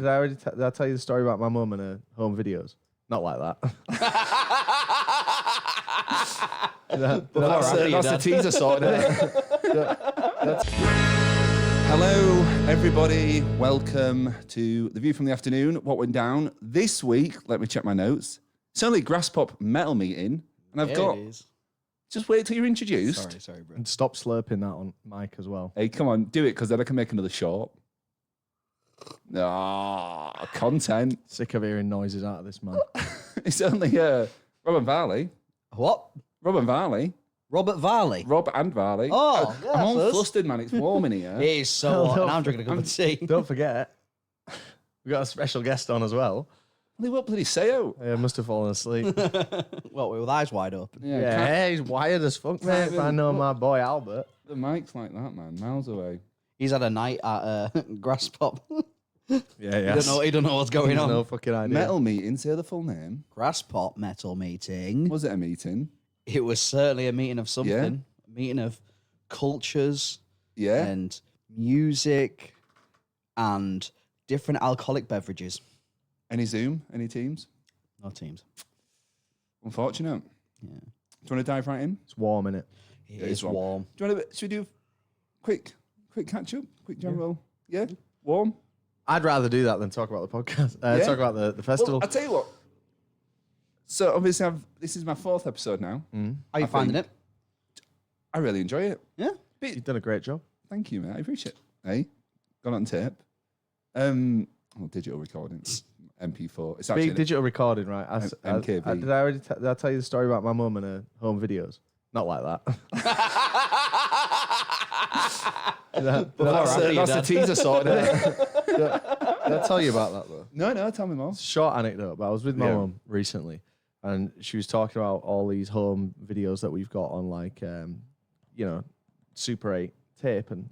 Did I tell you the story about my mum and her home videos? Not like that. That's the teaser sorted, isn't it? Hello, everybody. Welcome to The View from the Afternoon. What went down this week? Let me check my notes. It's only Graspop Metal Meeting, and I've got... Just wait till you're introduced. Sorry, bro. And stop slurping that on mic as well. Hey, come on, do it, because then I can make another short. Content. Sick of hearing noises out of this man. It's only Rob and Varley. What? Rob and Varley. Robert Varley. Rob and Varley. Oh, yeah, I'm all that's us. flustered, man. It's warm in here. It is so hot, and I'm drinking a cup of tea. Don't forget, we got a special guest on as well. What bloody say out? Must have fallen asleep. What, with eyes wide open? Yeah, he's wired as fuck, mate. If I know my boy Albert. The mic's like that, man. Miles away. He's had a night at Graspop. Yeah. He don't know what's going on. No fucking idea. Metal Meeting, say the full name. Graspop Metal Meeting. Was it a meeting? It was certainly a meeting of something. Yeah. A meeting of cultures Yeah. and music and different alcoholic beverages. Any Zoom? Any Teams? No teams. Unfortunate. Yeah. Do you want to dive right in? It's warm, innit? It is warm. Do you want to, should we do quick catch up? Quick general? Yeah? Warm? I'd rather do that than talk about the podcast. Yeah? Talk about the festival. Well, I'll tell you what. So obviously this is my 4th episode now. How are you finding it? I really enjoy it. Yeah. You've done a great job. Thank you, mate. I appreciate it. Hey? Got it on tape. Digital recordings. MP4. It's actually Digital recording, right? MKV. Did I tell you the story about my mum and her home videos? Not like that. That's the teaser sorted, isn't it? Did I tell you about that though? No, tell me more. Short anecdote, but I was with my mum recently, and she was talking about all these home videos that we've got on, like, Super 8 tape and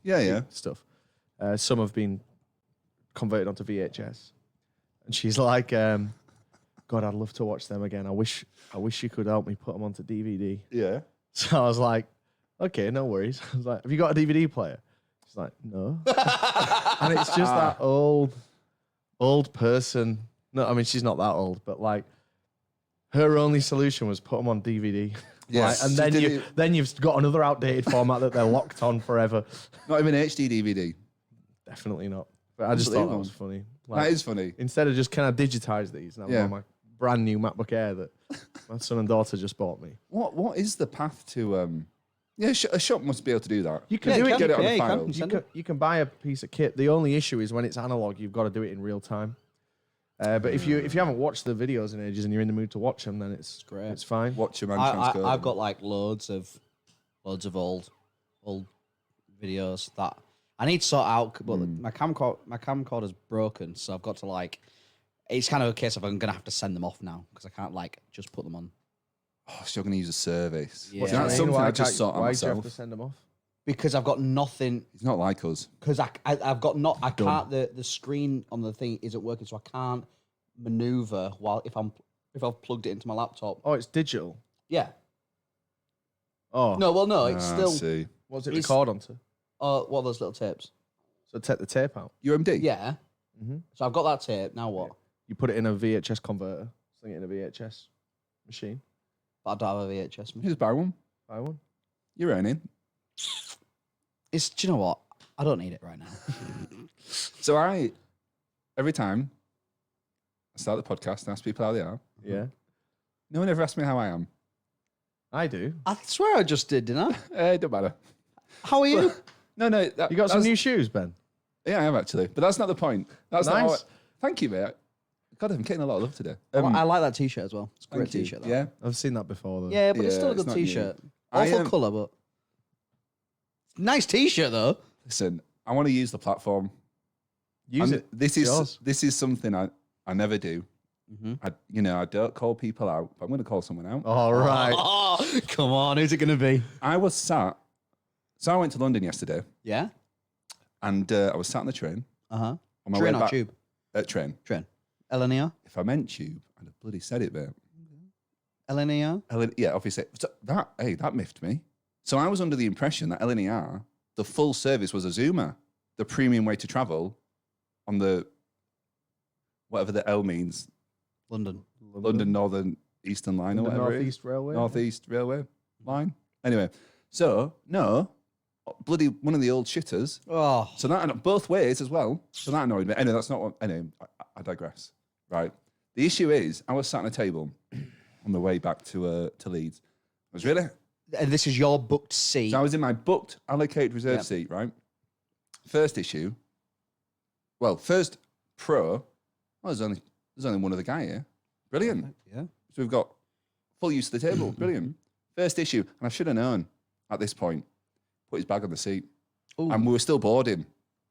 stuff. Some have been converted onto VHS, and she's like, "God, I'd love to watch them again. I wish you could help me put them onto DVD." Yeah. So I was like, "Okay, no worries." I was like, "Have you got a DVD player?" She's like, "No." And it's just that old person. No, I mean, she's not that old, but like, her only solution was put them on DVD. Yes. Right? And then you've got another outdated format that they're locked on forever. Not even HD DVD. Definitely not. But I just thought that was funny. Like, That is funny. instead of just, can I digitize these? And I'm on my brand new MacBook Air that my son and daughter just bought me. What is the path to a shop must be able to do that. You can do it. Get it on yeah, a you file. can. You can buy a piece of kit. The only issue is when it's analog, you've got to do it in real time. But if you haven't watched the videos in ages and you're in the mood to watch them, then it's great. It's fine. Watch your man transcode. I've got like loads of old videos that I need to sort out, but my camcorder's broken, so I've got to like. It's kind of a case of I'm gonna have to send them off now because I can't like just put them on. Oh, so you're going to use a service. Yeah. That's something I just sort out Why do you have myself. to send them off? Because I've got nothing. He's not like us. Because I've got not. I can't. The screen on the thing isn't working, so I can't maneuver while if I've plugged it into my laptop. Oh, it's digital. Yeah. Oh No, it's I still. see. What's it it's- record onto? What are those little tapes? So take the tape out. UMD? Yeah. Mm-hmm. So I've got that tape. Now what? You put it in a VHS converter. Sling it in a VHS machine. But I don't have a VHS machine. Just buy one. Buy one. You're earning. Do you know what? I don't need it right now. So every time I start the podcast and ask people how they are, Yeah. no one ever asks me how I am. I do. I swear I just did, didn't I? It don't matter. How are you? No. You got some new shoes, Ben? Yeah, I have actually. But that's not the point. That's not Nice. how thank you, mate. God, I'm getting a lot of love today. I like that t-shirt as well. It's a great Thank you. t-shirt. That. Yeah. I've seen that before, though. Yeah, but it's Yeah, still a it's good not new. t-shirt. I, Awful colour, but nice t-shirt though. Listen, I want to use the platform. Use it. This is something I never do. Mm-hmm. I don't call people out, but I'm going to call someone out. All right. Oh, come on, who's it going to be? I was sat. So I went to London yesterday, Yeah. and I was sat on the train. Uh-huh. On my Train way or back, tube? Train. Train. LNER? If I meant tube, I'd have bloody said it, mate. LNER? Yeah, obviously. So that miffed me. So I was under the impression that LNER, the full service was a Zoomer, the premium way to travel on the whatever the L means, London. London Northern Eastern Line or The whatever. Northeast Railway. Northeast Railway line. Anyway, so no, bloody one of the old shitters. Oh, So that both ways as well. So that annoyed me. Anyway, that's not what. Anyway, I digress. Right. The issue is, I was sat on a table on the way back to Leeds. I was really. and this is your booked seat. So I was in my booked allocated reserve Yep. seat. Right. First issue. Well, first pro. Well, there's only one other guy here. Brilliant. Yeah. So we've got full use of the table. Brilliant. First issue, and I should have known at this point. Put his bag on the seat, Ooh. and we were still boarding.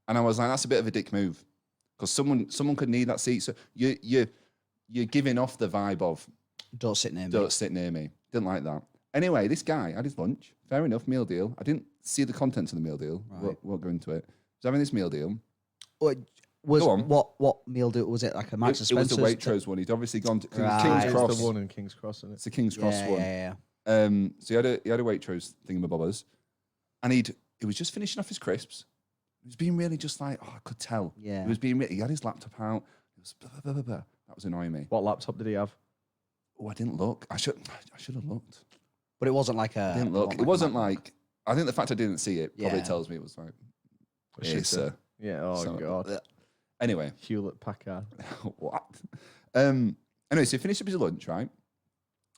And I was like, that's a bit of a dick move, because someone could need that seat. So you're giving off the vibe of Don't sit near me. don't sit near me. Didn't like that. Anyway, this guy had his lunch. Fair enough, meal deal. I didn't see the contents of the meal deal. Right. Won't go into it. Was having this meal deal. What was Go on. what meal do was it like a Marks and It was Spencer's? the Waitrose one. He'd obviously gone to Right. King's It's Cross. the one in King's Cross, isn't It's it? the King's Cross Yeah, one. yeah. So he had a Waitrose and he was just finishing off his crisps. He was being really just like, I could tell. Yeah. He was being he had his laptop out. It was blah, blah, blah, blah. That was annoying me. What laptop did he have? Oh, I didn't look. I should have looked. But it wasn't like a. I didn't look. It wasn't like. I think the fact I didn't see it probably Yeah. tells me it was like. A Yes, shitter. sir. Yeah. Oh So- god. Anyway, Hewlett Packard. what? Anyway, so he finished up his lunch, right?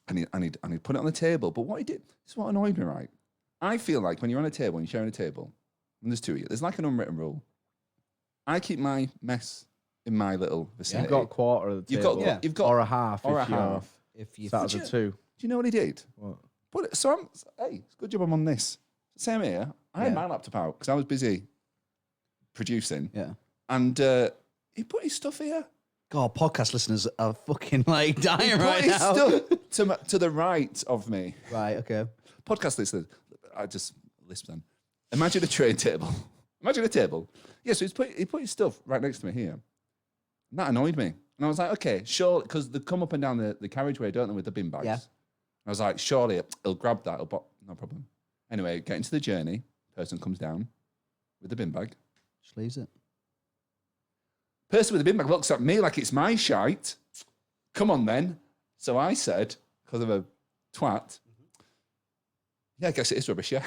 And he put it on the table. But what he did, this is what annoyed me, right? I feel like when you're on a table and you're sharing a table, and there's two of you, there's like an unwritten rule. I keep my mess in my little vicinity. You've got a quarter of the You've table. got, Yeah. you've got, or a half. or if a you're half. If you. sat as a you- two. Do you know what he did? What? But so hey, it's a good job I'm on this. Same here. I had Yeah. my laptop out because I was busy producing, Yeah. and he put his stuff here. God, podcast listeners are fucking like He dying put right his now. stuff to the right of me. Right. Okay. Podcast listeners, I just lisp then. Imagine a tray table. Imagine a table. Yeah, so he put his stuff right next to me here. And that annoyed me. And I was like, okay, sure, because they come up and down the carriageway, don't they, with the bin bags? Yeah. I was like, surely he'll grab that. No problem. Anyway, get into the journey. Person comes down with the bin bag. Just leaves it. Person with the bin bag looks at me like it's my shite. Come on then. So I said, because of a twat, yeah, I guess it is rubbish, yeah.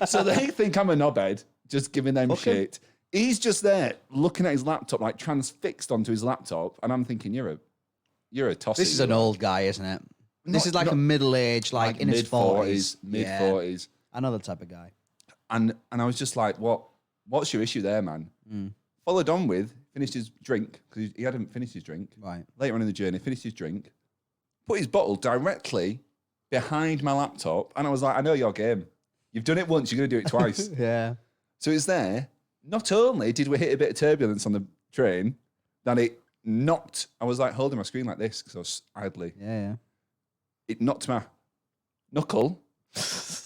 So they think I'm a knobhead, just giving them shit. He's just there looking at his laptop, like transfixed onto his laptop, and I'm thinking, you're a tossy. This is an old guy, isn't it? This is like a middle-aged, like in his 40s. mid-40s. I know the type of guy. And I was just like, what's your issue there, man? Followed on with, finished his drink, because he hadn't finished his drink. Right. Later on in the journey, finished his drink, put his bottle directly behind my laptop, and I was like, I know your game. You've done it once, you're going to do it twice. Yeah. So it's there. Not only did we hit a bit of turbulence on the train, that it knocked, I was like holding my screen like this, because I was idly. Yeah. It knocked my knuckle,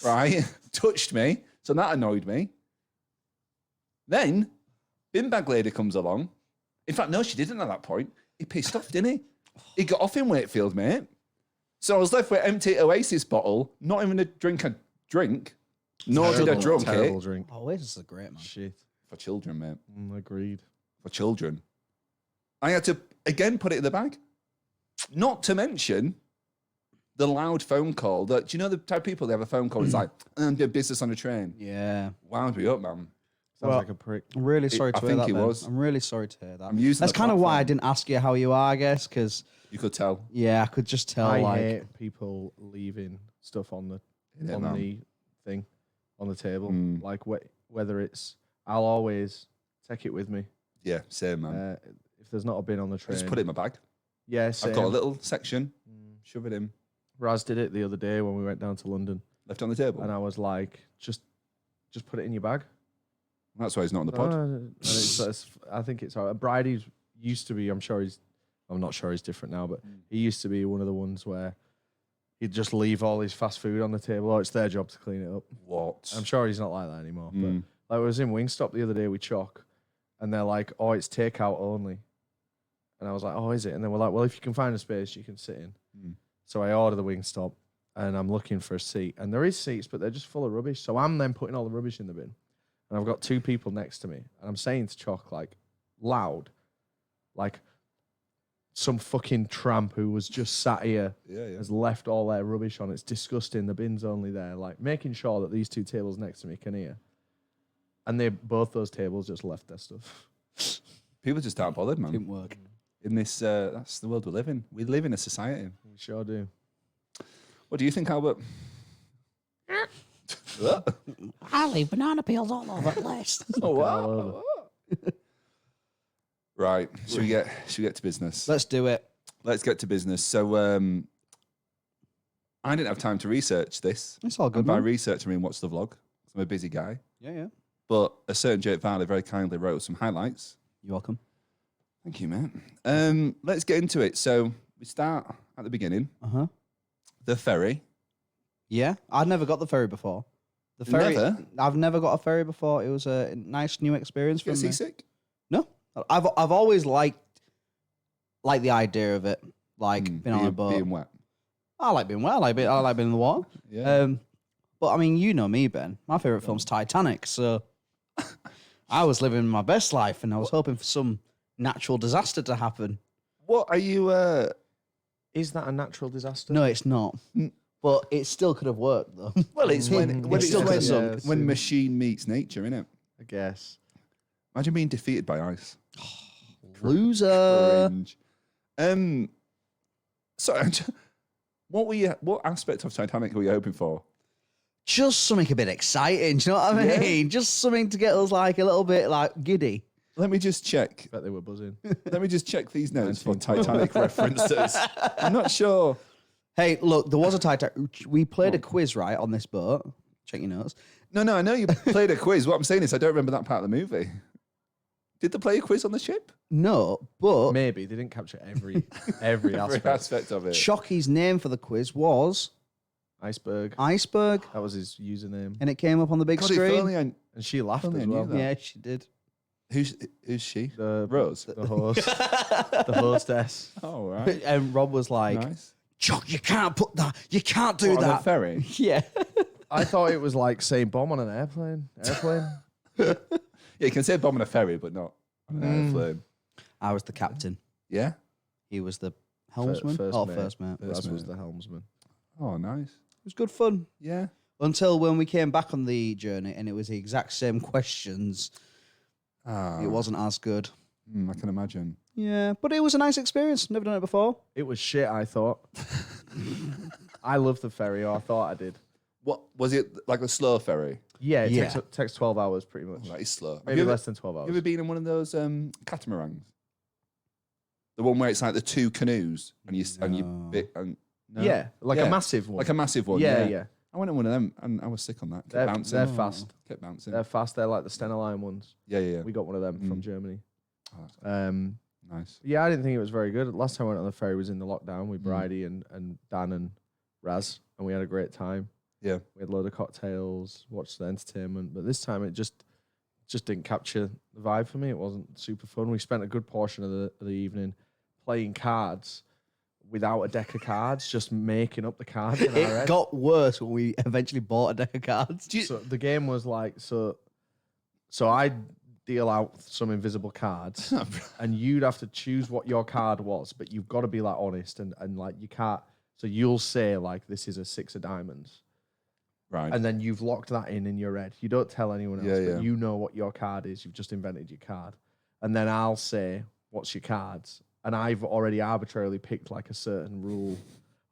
right? Touched me, so that annoyed me. Then, bin bag lady comes along. In fact, no, she didn't at that point. He pissed off, didn't he? He got off in Wakefield, mate. So I was left with an empty Oasis bottle, not even a drink I drink, nor did I drunk Terrible it. drink. Oh, Oasis is great, man. Shit. For children, mate. Agreed. For children. I had to, again, put it in the bag. Not to mention the loud phone call that, do you know the type of people, they have a phone call, it's like, I'm doing business on a train. Yeah. Wound me up, man. Sounds Well, like a prick. I'm really sorry to I hear think that. he Ben. was. I'm really sorry to hear that. I'm using That's the kind of why I platform. didn't ask you how you are, I guess, because You could tell. yeah, I could just tell. I like, hate people leaving stuff on the Yeah, man. the thing on the table. Mm. Like whether it's, I'll always take it with me. Yeah, same, man. If there's not a bin on the I train, just put it in my bag. Yeah, same. I've got a little section, shove it in, Raz did it the other day when we went down to London, left it on the table. and I was like, just put it in your bag. That's why he's not on the pod. And I think it's all right. Bridie's used to be. I'm not sure he's different now, but he used to be one of the ones where he'd just leave all his fast food on the table. Or it's their job to clean it up. What? I'm sure he's not like that anymore. Mm. But like I was in Wingstop the other day with Chalk, and they're like, "Oh, it's takeout only." And I was like, "Oh, is it?" And then we're like, "Well, if you can find a space, you can sit in." Mm. So I order the Wingstop, and I'm looking for a seat, and there is seats, but they're just full of rubbish. So I'm then putting all the rubbish in the bin, and I've got two people next to me, and I'm saying to Chalk like loud, like some fucking tramp who was just sat here has left all their rubbish on. It's disgusting. The bin's only there. Like making sure that these two tables next to me can hear. And both those tables just left their stuff. People just aren't bothered, man. Didn't work. In this, that's the world we live in. We live in a society. We sure do. What do you think, Albert? I leave banana peels all over the place. Oh, All over. Right. Should we get to business? Let's do it. Let's get to business. So, I didn't have time to research this. It's all good, And by man. research, I mean watch the vlog. I'm a busy guy. Yeah. But a certain Jake Varley very kindly wrote some highlights. You're welcome. Thank you, man. Let's get into it. So we start at the beginning. Uh-huh. The ferry. Yeah, I'd never got the ferry before. The ferry. Never? I've never got a ferry before. It was a nice new experience for Get me. seasick? No, I've always liked the idea of it, like being on a boat. Being wet. I like being wet. I like being in the water. Yeah. But I mean, you know me, Ben. My favorite film's Titanic, so I was living my best life, and I was hoping for some natural disaster to happen. What are you? Is that a natural disaster? No, it's not. But it still could have worked, though. Well, it's when Yeah, machine meets nature, isn't it? I guess. Imagine being defeated by ice. Loser. Cringe. Sorry. What aspect of Titanic were you hoping for? Just something a bit exciting. Do you know what I mean? Yeah. Just something to get us like a little bit like giddy. Let me just check. Bet they were buzzing. Let me just check these notes for Titanic references. I'm not sure. Hey, look, there was a Titanic. We played a quiz, right, on this boat. Check your notes. No, I know you played a quiz. What I'm saying is I don't remember that part of the movie. Did they play a quiz on the ship? No, but Maybe they didn't capture every aspect. aspect of it. Shockey's name for the quiz was Iceberg. Iceberg, That was his username. and it came up on the big God, if screen. only I- And she laughed Only I as knew well. that. Yeah, she did. who's she? The Rose. The host. The hostess. Oh, right. And Rob was like, Nice. Chuck, you can't put that. You can't do What, on the that. ferry? Yeah. I thought it was like saying bomb on an airplane. Yeah, you can say bomb on a ferry, but not on an airplane. I was the captain. Yeah? He was the helmsman. First Oh, mate. first mate. It Raz was the helmsman. Oh, nice. was good fun. Yeah. Until when we came back on the journey and it was the exact same questions. Ah, It wasn't as good. I can imagine. Yeah, but it was a nice experience. Never done it before. It was shit, I thought. I love the ferry, or I thought I did. What was it like a slow ferry? Yeah, it Yeah. takes 12 hours pretty much. That is slow. Maybe less than 12 You hours. ever been in one of those catamarans? The one where it's like the two canoes and you bit and no? Yeah, like Yeah. a massive one. like a massive one. yeah. I went in one of them and I was sick on that. Kept They're, bouncing. they're fast. Kept bouncing. They're fast. They're like the Stena Line ones. Yeah. We got one of them from Germany. Oh, that's good. Yeah, Nice. I didn't think it was very good. Last time I went on the ferry was in the lockdown with Bridie and Dan and Raz, and we had a great time. Yeah. We had a load of cocktails, watched the entertainment, but this time it just didn't capture the vibe for me. It wasn't super fun. We spent a good portion of the evening playing cards without a deck of cards, just making up the cards in our It head. got worse when we eventually bought a deck of cards. So the game was like, so I deal out some invisible cards and you'd have to choose what your card was, but you've got to be like honest and like you can't. So you'll say like, this is a 6 of diamonds. Right. And then you've locked that in your head. You don't tell anyone else, Yeah. but you know what your card is. You've just invented your card. And then I'll say, what's your cards? And I've already arbitrarily picked like a certain rule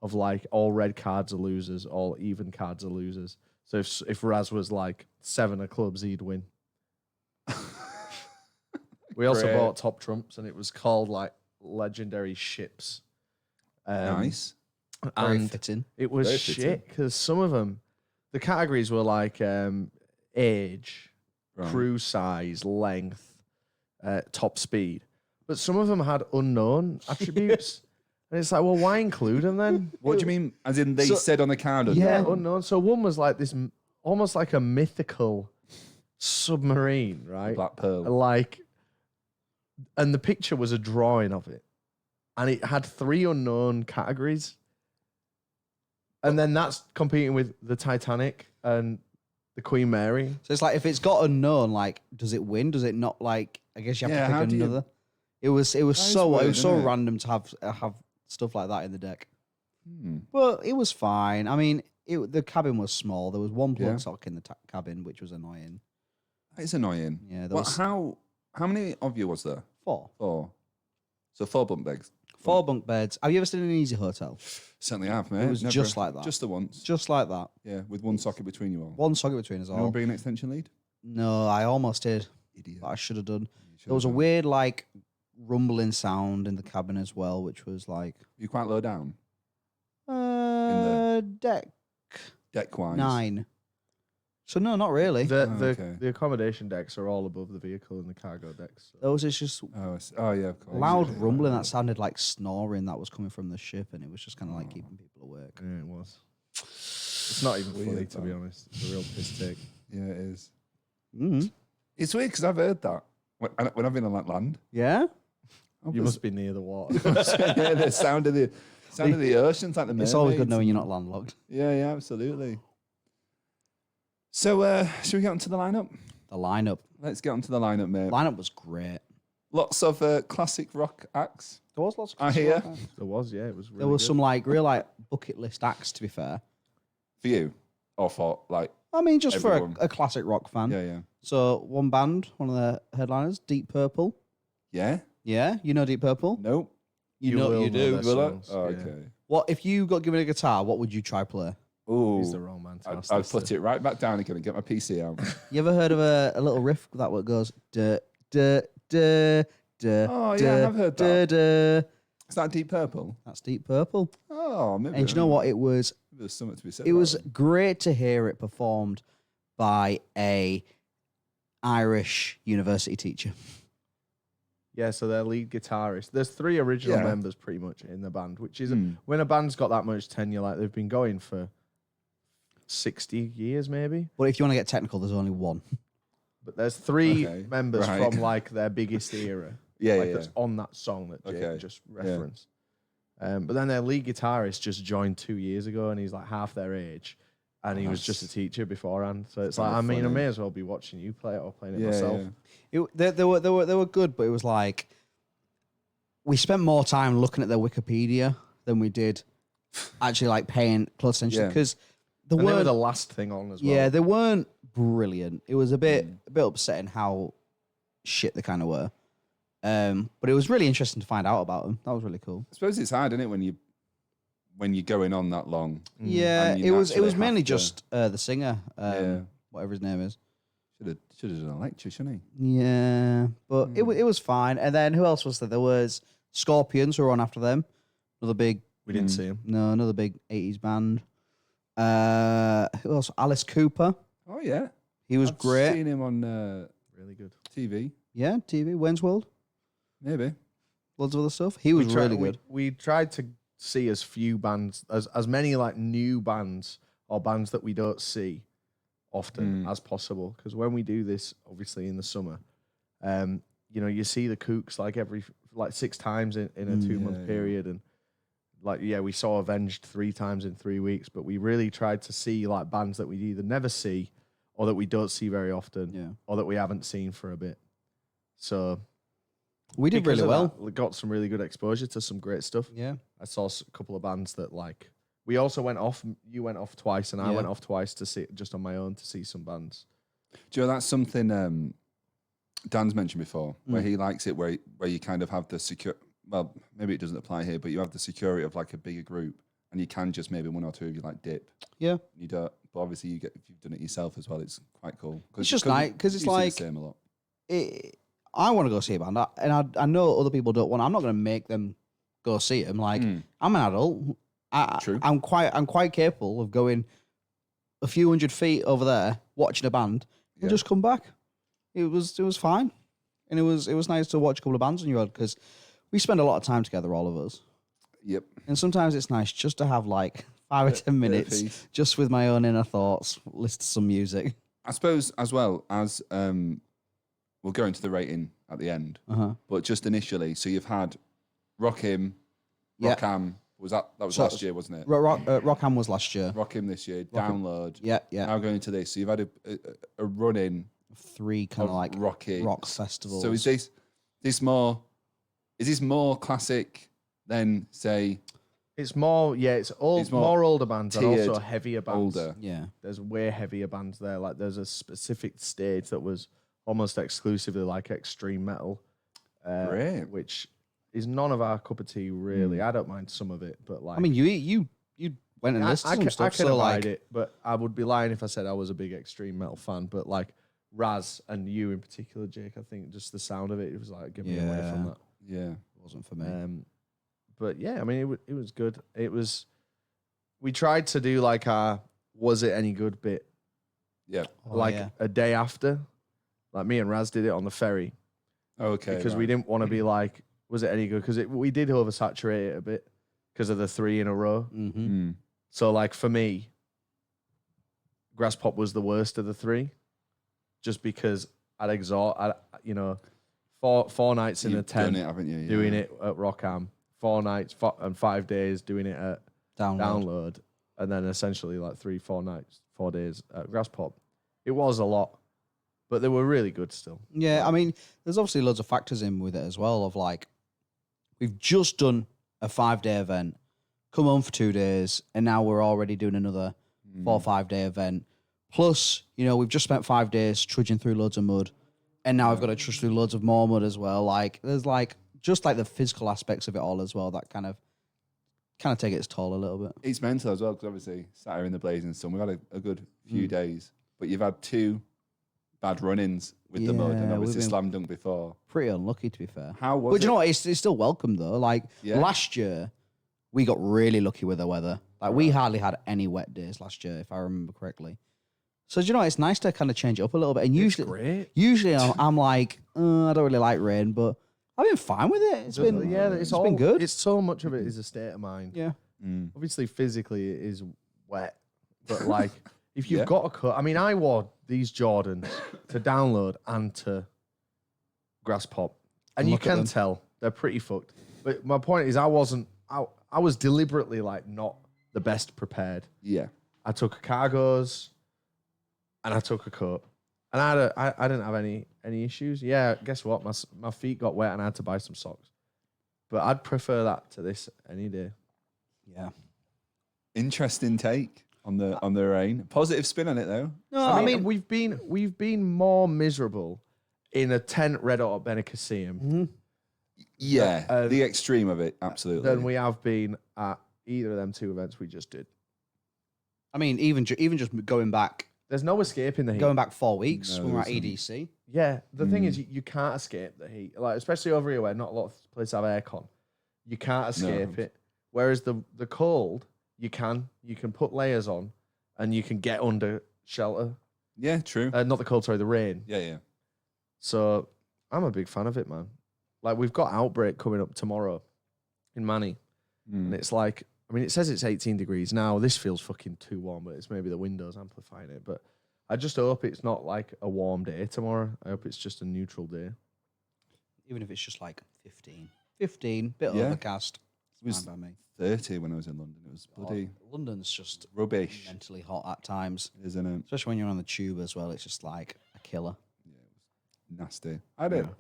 of like all red cards are losers, all even cards are losers. So if Raz was like 7 of clubs, he'd win. We also Great. bought top trumps and it was called like legendary ships. Nice. Very And fitting. it was Very fitting. shit because some of them, the categories were like age, Right. crew size, length, top speed. But some of them had unknown attributes. And it's like, well, why include them then? What do you mean? As in they So- said on the card? Yeah, unknown. So one was like this, almost like a mythical submarine, right? Black Pearl. Like, and the picture was a drawing of it. And it had 3 unknown categories. And then that's competing with the Titanic and the Queen Mary. So it's like if it's got unknown, like does it win? Does it not? Like I guess you have Yeah, to how pick do you- another. It was is so weird, it was so isn't it? random to have stuff like that in the deck. Hmm. But it was fine. I mean, the cabin was small. There was one plug Yeah. sock in the cabin, which was annoying. It's annoying. Yeah, there Well, was how many of you was there? 4. 4. So 4 bunk beds. 4 bunk beds. Have you ever stayed in an easy hotel? Certainly have, mate. It was just like that. Just the once. Just like that. Yeah, with one socket between you all. One socket between us You want all. to bring an extension lead? No, I almost did, Idiot. but I should have done. You should There was a have done. weird like rumbling sound in the cabin as well, which was like You quite low down, deck deck wise. 9. So no, not really. The accommodation decks are all above the vehicle and the cargo decks. So. Those is just Oh yeah, of course. loud Yeah, rumbling that sounded like snoring that was coming from the ship, and it was just kind of like keeping people awake. Yeah, it was. It's not even funny, Weird, to be honest. It's a real piss take. Yeah, it is. Mm-hmm. It's weird because I've heard that when I've been on that land. Yeah, You must be near the water. Yeah, the sound of the oceans, like the it's always good mermaids knowing you're and- not landlocked. Yeah, absolutely. So, should we get onto the lineup? The lineup Let's get onto the lineup, mate. was great. Lots of classic rock acts. There was lots of I hear. There was, yeah. It was really There was good. some like real like bucket list acts. To be fair, For you? Or for, like, I mean, just Everyone. for a classic rock fan. yeah. So one band, one of the headliners, Deep Purple. Yeah? Yeah, you know Deep Purple. Nope. You know will you know do. their Will I? songs, Oh, yeah. okay. What if you got given a guitar? What would you try play? Ooh. He's the wrong man to ask I'd this put to. it right back down again and get my PC out. You ever heard of a little riff that what goes duh duh duh duh? Oh, yeah, duh, I've heard duh, that. duh. Is that Deep Purple? That's Deep Purple. Oh, maybe. And you know what? It was There's something to be said. it about was it. great to hear it performed by a Irish university teacher. Yeah, so their lead guitarist. There's 3 original Yeah. members pretty much in the band, which is Hmm. when a band's got that much tenure, like they've been going for 60 years maybe. But if you want to get technical, there's only one. But there's 3 Okay, members right. from like their biggest era. Yeah, like yeah, that's on that song that Jake Okay, just yeah. referenced. But then their lead guitarist just joined 2 years ago, and he's like half their age, and he was just a teacher beforehand. So it's like, kinda I mean, I funny. may as well be watching you play it or playing it Yeah, myself. yeah. They were good, but it was like we spent more time looking at their Wikipedia than we did actually like paying close attention Yeah. because the And they were word the last thing on as well. yeah they weren't brilliant. It was a bit upsetting how shit they kind of were. But it was really interesting to find out about them. That was really cool. I suppose it's hard, isn't it, when you're going on that long? Yeah, And you it was naturally mainly have to- just the singer, Yeah. whatever his name is. Should have done a lecture, shouldn't Yeah, but it was fine. And then who else was there? There was Scorpions who were on after them. Another big We didn't see him. another big 80s band. Who else? Alice Cooper. he? Oh yeah, He was I've great. Seen him on Really good. TV, Yeah, TV, Wayne's World, maybe. loads of other stuff. He was really good. We tried to see as few bands, as many like new bands or bands that we don't see often as possible. Because when we do this, obviously in the summer, you know, you see the Kooks like 6 times in a 2-month yeah. period, and like we saw Avenged 3 times in 3 weeks. But we really tried to see like bands that we either never see or that we don't see very often, Yeah. or that we haven't seen for a bit. So We did because really of well. that, we got some really good exposure to some great stuff. Yeah. I saw a couple of bands that like. We also went off. You went off twice, and I Yeah. went off twice to see just on my own to see some bands. Do you know that's something Dan's mentioned before, where Mm. he likes it, where you kind of have the secure. Well, maybe it doesn't apply here, but you have the security of like a bigger group, and you can just maybe 1 or 2 of you like dip. Yeah. You don't, but obviously if you've done it yourself as well, it's quite cool. It's just nice because it's you see the like same a lot. I want to go see a band, I know other people don't want. I'm not going to make them go see them. Like I'm an adult. True. I'm quite capable of going a few hundred feet over there, watching a band, and Yeah. just come back. It was fine, and it was nice to watch a couple of bands on your own because we spend a lot of time together, all of us. Yep. And sometimes it's nice just to have like 5 or 10 minutes peace. just with my own inner thoughts, listen to some music. I suppose as well as we'll go into the rating at the end, but just initially, so you've had Rock Him, Yeah. Rock Am. That was So- last year, wasn't it? Rockham was last year. Rock Him this year. Download. Yeah, yeah. Now going into this, so you've had a run in 3 kind of like Rocky rock festivals. So is this more Is this more classic than, say, It's more, it's old, It's more older bands and tiered, also heavier bands. older? Yeah. There's way heavier bands there. Like there's a specific stage that was almost exclusively like extreme metal, Great. which is none of our cup of tea really. I don't mind some of it, but like I mean, you went and listed some I stuff, can so abide like, it, but I would be lying if I said I was a big extreme metal fan. But like Raz and you in particular, Jake, I think just the sound of it was like giving me away from that. Yeah. it wasn't for me. But yeah, I mean, it was good. We tried to do like our was it any good bit Yeah. a day after. Like me and Raz did it on the ferry Okay. because we didn't want to be like, was it any good? Because we did oversaturate it a bit because of the 3 in a row. Mm-hmm. So like for me, Graspop was the worst of the 3 just because I'd four nights in a You've tent done it, haven't you? Yeah. doing it at Rockham, 4 nights and 5 days doing it at Download, and then essentially like 3-4 nights, 4 days at Graspop. It was a lot, but they were really good still. Yeah, I mean, there's obviously loads of factors in with it as well. Of like, we've just done a 5-day event, come home for 2 days, and now we're already doing another 4 or 5 day event. Plus, we've just spent 5 days trudging through loads of mud, and now I've got to trudge through loads of more mud as well. Like, there's like just like the physical aspects of it all as well that kind of take its toll a little bit. It's mental as well because obviously sat here in the blazing sun. We've had a good few days, but you've had 2 bad run-ins with the mud, and Yeah, obviously we've been- slam dunk before. Pretty unlucky, to be fair. How was But you know it? what? It's still welcome though. Like Yeah. last year, we got really lucky with the weather. Like we hardly had any wet days last year, if I remember correctly. So do you know what? It's nice to kind of change it up a little bit. And Great. usually I'm like, I don't really like rain, but I've been fine with it. It's been it's been good. It's so much of it is a state of mind. Yeah. Obviously, physically, it is wet, but like if you've Yeah. got a cut, I mean, I wore these Jordans to Download and to Graspop, and you Look at can them. tell they're pretty fucked. But my point is, I was deliberately like not the best prepared. Yeah. I took cargos, and I took a coat, and I didn't have any issues. Yeah, guess what? My feet got wet, and I had to buy some socks. But I'd prefer that to this any day. Yeah. Interesting take on the rain. Positive spin on it though. No, I mean, we've been more miserable in a tent red hot at Benicassim Yeah, the extreme of it, absolutely. than we have been at either of them 2 events we just did. I mean, even just going back There's no escaping the heat. 4 weeks No, when we're at there isn't. EDC. Yeah, the thing is, you can't escape the heat. Like especially over here, where not a lot of places have aircon, you can't escape it. Whereas the cold, you can put layers on, and you can get under shelter. Yeah, true. Not the cold, sorry, the rain. Yeah. So I'm a big fan of it, man. Like we've got Outbreak coming up tomorrow in Manny, and it's like, I mean, it says it's 18 degrees now. This feels fucking too warm, but it's maybe the windows amplifying it. But I just hope it's not like a warm day tomorrow. I hope it's just a neutral day. Even if it's just like 15, bit Yeah. overcast. It was Fine by me. 30 when I was in London. It was bloody London's just rubbish, mentally hot at times, isn't it? especially when you're on the tube as well. It's just like a killer. Nasty. I had a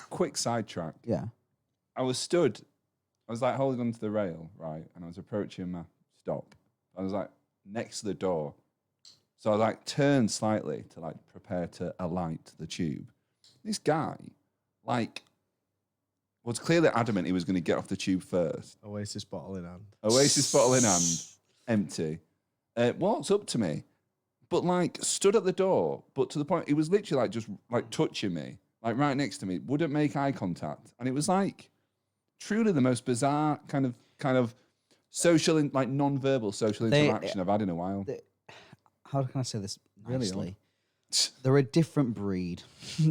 quick sidetrack. Yeah. I was like holding onto the rail, right? And I was approaching my stop. I was like next to the door. So I like turned slightly to like prepare to alight the tube. This guy, like, was clearly adamant he was going to get off the tube first. Oasis bottle in hand. Oasis bottle in hand, empty. Walks up to me, but like stood at the door, but to the point, he was literally like just like touching me, like right next to me, wouldn't make eye contact. And it was like truly the most bizarre kind of social, like non-verbal social interaction I've had in a while. How can I say this Really nicely? They're a different breed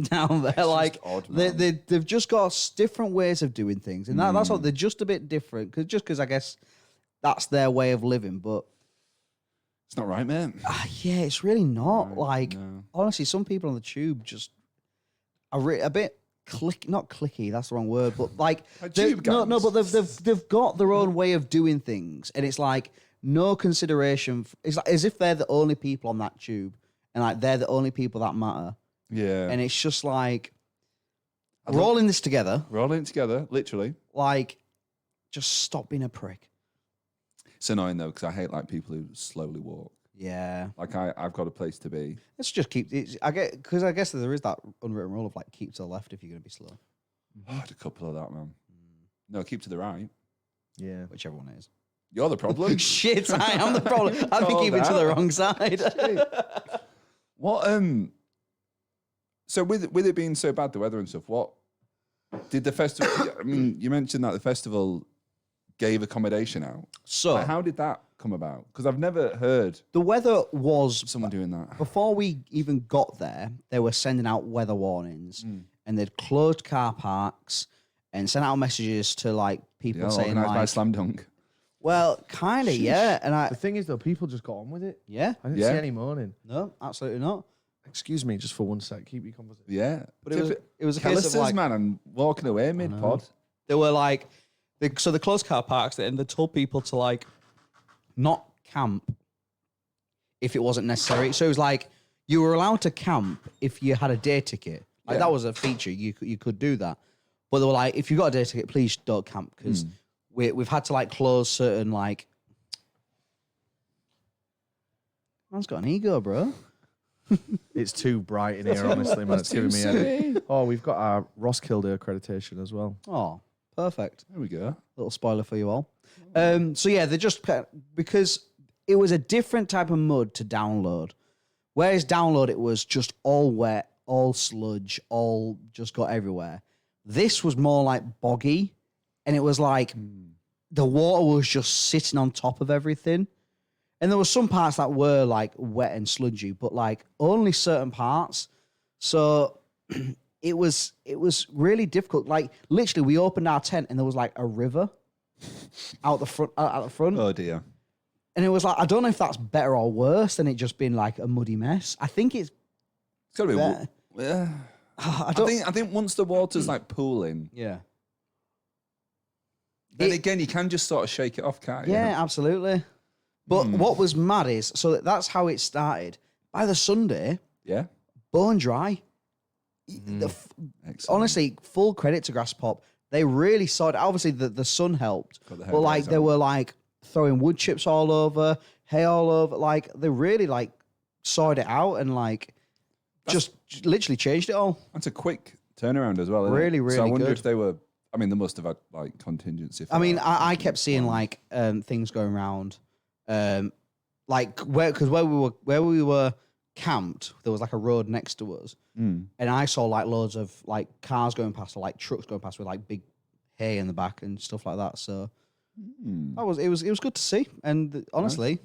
down there. Like odd, man. they've just got different ways of doing things, and that's what they're just a bit different. Because I guess that's their way of living. But It's not right, man. yeah, it's really not. Right, Like no. honestly, some people on the tube just are a bit not clicky. That's the wrong word. But like tube no, gangs. but they've got their own way of doing things, and it's like no consideration. It's like as if they're the only people on that tube. And like they're the only people that matter, Yeah. and it's just like We're all in this together. We're all in it together, literally. Like, just stop being a prick. It's annoying though, because I hate like people who slowly walk. Yeah. Like I've got a place to be. Let's just keep it. I guess there is that unwritten rule of like keep to the left if you're going to be slow. I had a couple of that, man. No, keep to the right. Yeah. Whichever one it is. You're the problem. Shit, I am the problem. I've been keeping to the wrong side. What so with it being so bad, the weather and stuff, what did the festival I mean, you mentioned that the festival gave accommodation out. So Like, how did that come about? Because I've never heard the weather was someone doing that. before we even got there, they were sending out weather warnings and they'd closed car parks and sent out messages to like people Yeah, saying organised by like, Slam Dunk. well, kind of, yeah. And The thing is, though, people just got on with it. yeah, I didn't Yeah. see any moaning. no, absolutely not. Excuse me, just for one sec. Keep your conversation. Yeah. But it was a case of Callister's, like, man, I'm walking away mid-pod. they were like, so they closed car parks and they told people to like not camp if it wasn't necessary. So it was like you were allowed to camp if you had a day ticket. Like that was a feature. You could do that. But they were like, if you got a day ticket, please don't camp because we've had to like close certain like. Man's got an ego, bro. It's too bright in here, honestly, man. It's giving me a headache. Oh, we've got our Roskilde accreditation as well. Oh, perfect. There we go. Little spoiler for you all. So yeah, they just because it was a different type of mud to download. Whereas download, it was just all wet, all sludge, all just got everywhere. This was more like boggy, and it was like the water was just sitting on top of everything. And there were some parts that were like wet and sludgy, but like only certain parts. So it was really difficult. Like literally, we opened our tent and there was like a river out the front. Oh dear. And it was like, I don't know if that's better or worse than it just being like a muddy mess. I think it's It's gotta be better. yeah. I I don't. think once the water's like pooling, Yeah. then again you can just sort of shake it off, can't you? Yeah, absolutely. But what was mad is, so that's how it started. By the Sunday, Yeah. bone dry. Excellent. Honestly, full credit to Graspop. They really sorted. Obviously, the sun helped, Got the but like haircuts they on. were like throwing wood chips all over, hay all over. Like they really like sorted it out and like just literally changed it all. That's a quick turnaround as well. Isn't Really, it? So I really wonder good. if they were. I mean, they must have had like contingency. For I mean, that. I kept seeing like things going around, like where we were camped. There was like a road next to us, and I saw like loads of like cars going past or like trucks going past with like big hay in the back and stuff like that. So that was it was good to see, and honestly,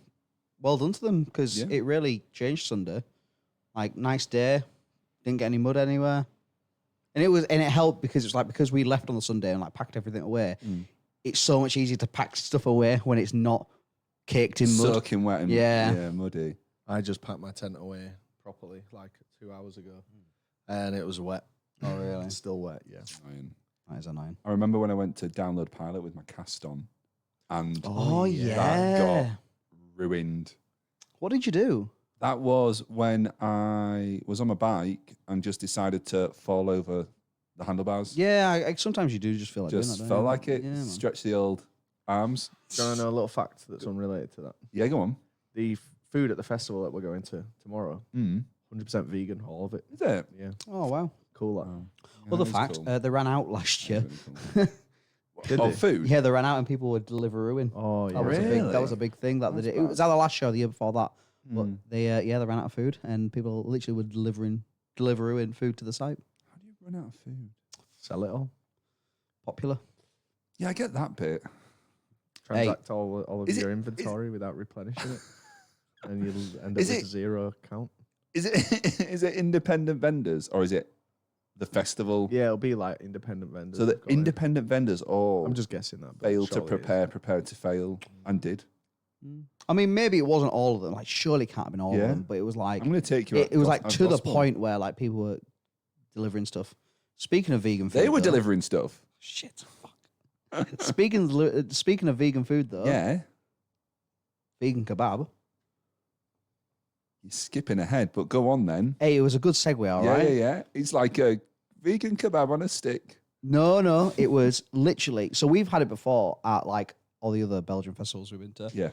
well done to them because it really changed Sunday. Like nice day, didn't get any mud anywhere. And it helped because it's like because we left on the Sunday and like packed everything away. It's so much easier to pack stuff away when it's not caked in mud. soaking wet and Yeah. muddy. I just packed my tent away properly like 2 hours ago, and it was wet. Oh really? It's still wet, yeah. Annoying. That is annoying. I remember when I went to download Pilot with my cast on, and Oh that yeah. got ruined. What did you do? That was when I was on my bike and just decided to fall over the handlebars. Yeah, sometimes you do just feel like doing Just that, don't felt you? like it. Yeah, man. Stretch the old arms. Do you want to know a little fact that's unrelated to that? Yeah, go on. The food at the festival that we're going to tomorrow, 100% vegan, all of it. Is it? Yeah, Oh wow. cool that. Yeah, Other that is fact, cool. they ran out last year. Really cool. Did Oh, they? food? Yeah, they ran out and people were Deliverooing. Oh, yeah. That was a big. Really? That was a big thing that they did. It was either last show or the year before that. But they ran out of food and people literally were Deliverooing food to the site. How do you run out of food? Sell it all. Popular. Yeah, I get that bit. Transact all of Is your it- inventory without replenishing it. And you'll end up Is with it- zero count. Is it is it independent vendors or is it the festival? Yeah, it'll be like independent vendors. So the have got it. independent vendors all I'm just guessing that. but failed to surely it is. prepare, prepared to fail, and did. I mean, maybe it wasn't all of them. Like, surely it can't have been all Yeah. of them. But it was like I'm going to take you. it was like as to the gospel. point where like people were delivering stuff. Speaking of vegan food, They were though- delivering stuff. Shit, fuck. speaking of vegan food though, Yeah, vegan kebab. you're skipping ahead, but go on then. Hey, it was a good segue, all yeah, right. yeah, yeah. It's like a vegan kebab on a stick. No, it was literally. So we've had it before at like all the other Belgian festivals we've been to. Yeah.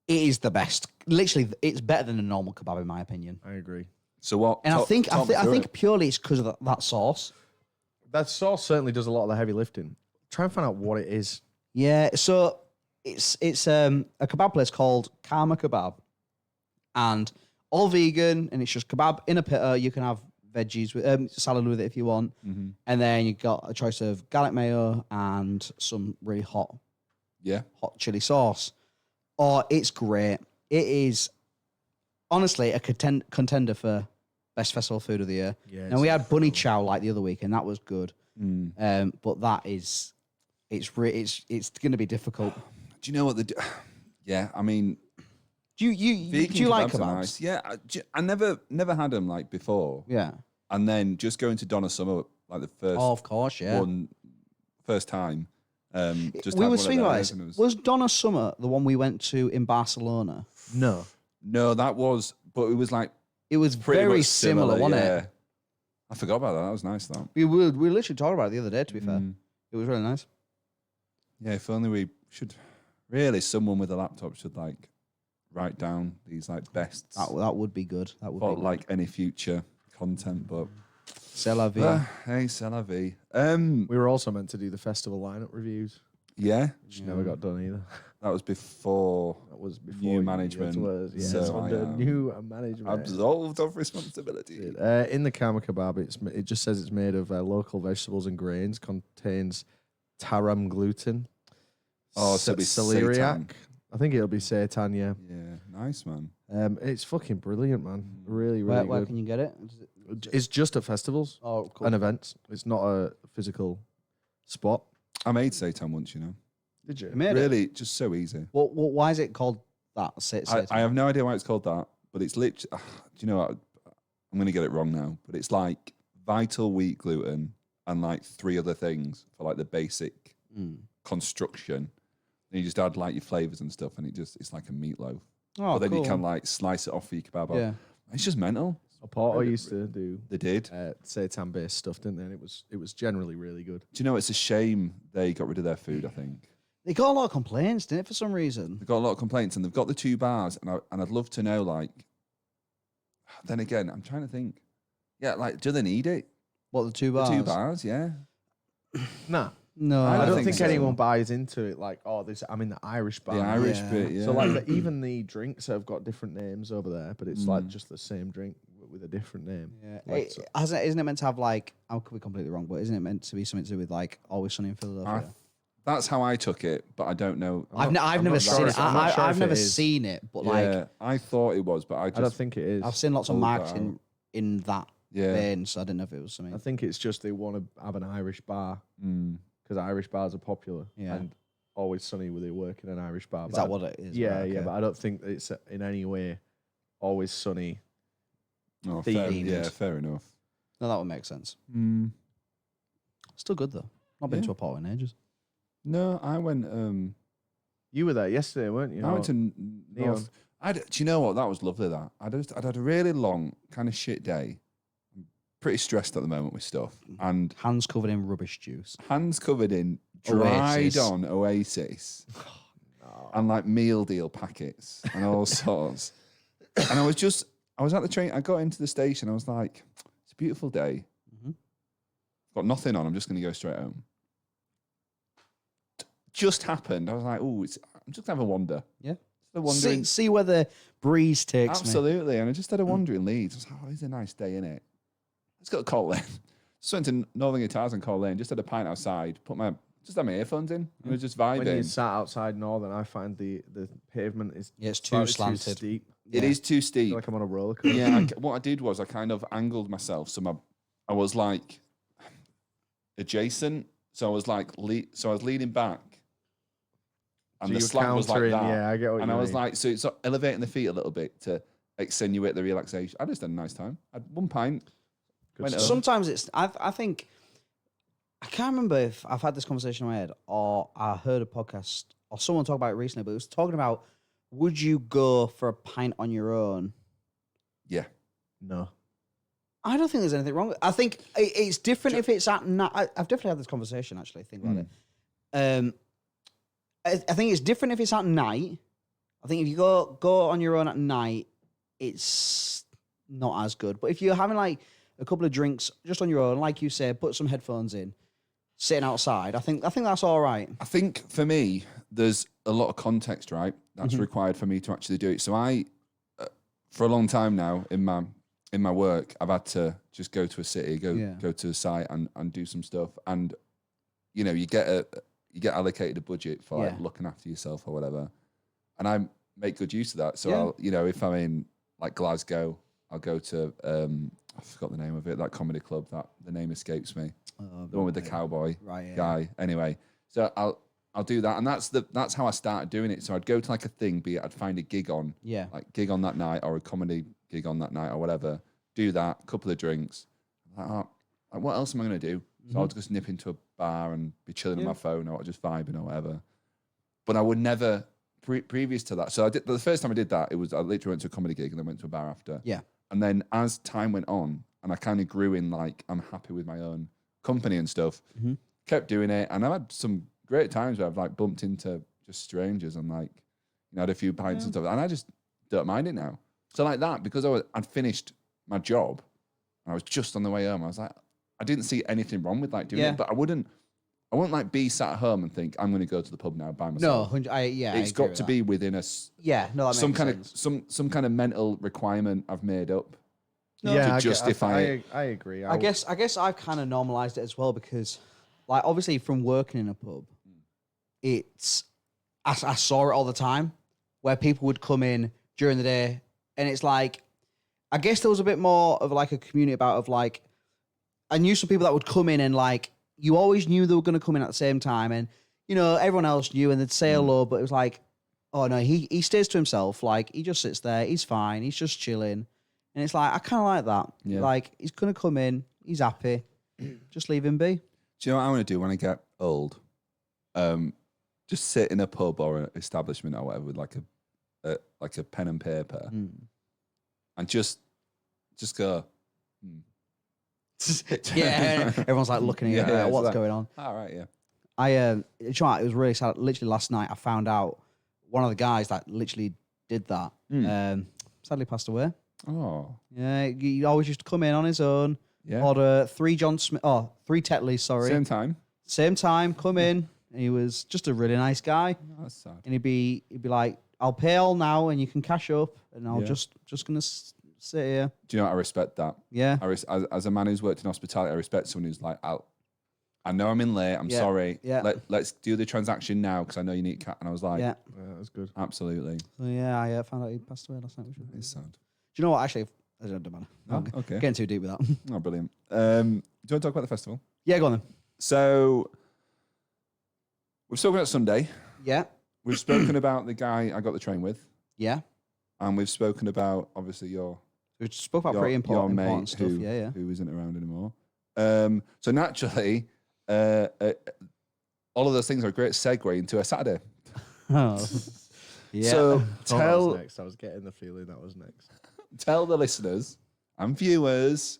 It is the best. Literally, it's better than a normal kebab in my opinion. I agree. So what? And talk me I through think it. purely it's because of that sauce. That sauce certainly does a lot of the heavy lifting. Try and find out what it is. Yeah, so it's a kebab place called Karma Kebab, and all vegan, and it's just kebab in a pitta. You can have veggies with salad with it if you want, and then you got a choice of garlic mayo and some really hot chili sauce. Oh, it's great. It is honestly a contender for best festival food of the year. Yeah, and we had bunny chow like the other week, and that was good. But that is, it's going to be difficult. Do you know what yeah, I mean, Do you like kebabs are kebabs? nice. Yeah, I never had them like before. Yeah. And then just going to Donna Summer like the first Oh, of course, yeah. first time. Just We had were one of speaking about those this. and it Was Donna Summer the one we went to in Barcelona? No. No, that was, but it was like It was pretty very much similar, wasn't yeah. it? I forgot about that. That was nice, though. We were literally talking about it the other day, to be fair. It was really nice. Yeah, if only we should. Really, someone with a laptop should like write down these like bests That would be good. That would for be good. like any future content. But C'est la vie. hey, c'est la vie. We were also meant to do the festival lineup reviews, Yeah, which never got done either. that was before That was before new you management. got to us. Yes, So I under am new management. absolved of responsibility. In the Karma Kebab, it just says it's made of local vegetables and grains, contains taram gluten. Oh, so it'll be celeriac. seitan. I think it'll be seitan, yeah. Yeah, nice man. It's fucking brilliant, man. Really, really Where good. can you get it? It's just at festivals Oh, cool. and events. It's not a physical spot. I made seitan once, you know. Did you? You made it? Really, just so easy. Why is it called that? I have no idea why it's called that, but it's literally. Do you know what? I'm going to get it wrong now, but it's like vital wheat gluten and like 3 other things for like the basic construction. And you just add like your flavors and stuff, and it's like a meatloaf. Oh, But then you cool. can like slice it off for your kebab. Yeah. It's just mental. Porto used to do They did. seitan based stuff, didn't they? And it was generally really good. Do you know it's a shame they got rid of their food? I think They got a lot of complaints, didn't it, for some reason? they've got a lot of complaints, and they've got the 2 bars, and I'd love to know like. Then again, I'm trying to think. Yeah, like, do they need it? What, the 2 bars? The 2 bars, yeah. Nah. No, I I don't think think so. anyone buys into it like, oh, I'm in the Irish bar. The Irish Yeah. bit, yeah. So like even the drinks have got different names over there, but it's like just the same drink with a different name. Yeah. Like, Isn't it meant to have like, I could be completely wrong, but isn't it meant to be something to do with like Always Sunny in Philadelphia? That's how I took it, but I don't know. I've I'm never not sure seen if- it. I'm not sure I've if never it is. seen it, but Yeah, like I thought it was, but I I don't just think it is. I've seen lots of pulled that marketing in that yeah. vein, so I didn't know if it was something. I think it's just they want to have an Irish bar Mm. because Irish bars are popular. Yeah. And Always Sunny with they work in an Irish bar. Is but that I- what it is? Yeah, Right, yeah, okay. but I don't think it's in any way Always Sunny. Oh, fair, Themed. yeah, fair enough. No, that would make sense. Mm. Still good though. Not been Yeah. to a party in ages. No, I went. You were there yesterday, weren't you? I went to Neon. North. Do you know what? That was lovely. That I'd had a really long kind of shit day. I'm pretty stressed at the moment with stuff, and Hands covered in rubbish juice. hands covered in dried Oasis. on Oasis. And like meal deal packets and all sorts. And I was at the train, I got into the station, I was like, it's a beautiful day. Got nothing on, I'm just going to go straight home. Just happened, I was like, oh, I'm just going to have a wander. Yeah. Just a wandering. See where the breeze takes me. Absolutely. And I just had a wander in Leeds. I was like, oh, it's a nice day, innit? Let's go to Colt Lane. Just went to Northern Guitars and Colt Lane, just had a pint outside, just had my earphones in, and was just vibing. When you sat outside Northern, I find the pavement is Yeah, it's too slightly slanted. steep. It is too I steep. feel like I'm on a roller coaster. Yeah, what I did was I kind of angled myself, so I was like adjacent, so I was like so I was leaning back, and So the you're slant was like countering, that. yeah, I get what and you I was mean. like, so it's elevating the feet a little bit to extenuate the relaxation. I just had a nice time. I had 1 pint. Went home. Sometimes it's. I think. I can't remember if I've had this conversation in my head or I heard a podcast or someone talk about it recently, but it was talking about would you go for a pint on your own Yeah, No. I don't think there's anything wrong. I think it's different if it's at night. I've definitely had this conversation, actually. Think about it. I think it's different if it's at night. I think if you go on your own at night, it's not as good. But if you're having like a couple of drinks just on your own, like you said, put some headphones in, sitting outside, I think that's all right. I think for me, there's a lot of context, right? That's required for me to actually do it. So I, for a long time now in my work, I've had to just go to a city, go to a site and do some stuff. And, you know, you get allocated a budget for like looking after yourself or whatever. And I make good use of that. So I'll, you know, if I'm in like Glasgow, I'll go to, I forgot the name of it, that comedy club that the name escapes me. The one with the cowboy guy. Anyway, so I'll do that. And that's how I started doing it. So I'd go to like a thing, be it I'd find a gig on, like gig on that night or a comedy gig on that night or whatever, do that, a couple of drinks. Like what else am I going to do? So I'll just nip into a bar and be chilling on my phone or just vibing or whatever. But I would never, previous to that. So the first time I did that, I literally went to a comedy gig and then went to a bar after. Yeah. And then as time went on and I kind of grew in like, I'm happy with my own company and stuff, kept doing it. And I've had some great times where I've like bumped into just strangers and like, you know, had a few pints and stuff. And I just don't mind it now. So like that, because I'd finished my job and I was just on the way home, I was like, I didn't see anything wrong with like doing it, but I wouldn't like be sat at home and think I'm going to go to the pub now by myself. No, it's got to be within some kind of mental requirement I've made up to justify it. I agree. I guess I've kind of normalized it as well because, like, obviously from working in a pub, I saw it all the time where people would come in during the day, and it's like, I guess there was a bit more of like a community of like, I knew some people that would come in and like, you always knew they were going to come in at the same time, and you know everyone else knew, and they'd say hello, but it was like, oh no, he stays to himself. Like he just sits there, he's fine, he's just chilling, and it's like I kind of like that. Yeah. Like he's going to come in, he's happy, just leave him be. Do you know what I want to do when I get old? Just sit in a pub or an establishment or whatever with like a pen and paper, and just go. Yeah, everyone's like looking at you. What's going on? All right, yeah. You know what, it was really sad. Literally last night, I found out one of the guys that literally did that. Sadly passed away. Oh, yeah. He always used to come in on his own. Yeah. Order 3 3 Tetleys. Sorry. Same time. Come in. And he was just a really nice guy. Oh, that's sad. And he'd be like, "I'll pay all now, and you can cash up, and I'll just gonna sit here." Do you know what? I respect that. Yeah. As a man who's worked in hospitality, I respect someone who's like, I know I'm in late. I'm sorry. Yeah. Let's do the transaction now because I know you need cat. And I was like, yeah, that's good. Absolutely. So yeah, I found out he passed away last night. It's sad. Do you know what? Actually, I don't matter. Oh, okay. Getting too deep with that. Oh, brilliant. Do you want to talk about the festival? Yeah, go on then. So we've spoken about Sunday. Yeah. We've spoken about the guy I got the train with. Yeah. And we've spoken about obviously we spoke about pretty important stuff. Who isn't around anymore. So naturally, all of those things are a great segue into a Saturday. Oh. Yeah. So tell next. I was getting the feeling that was next. Tell the listeners and viewers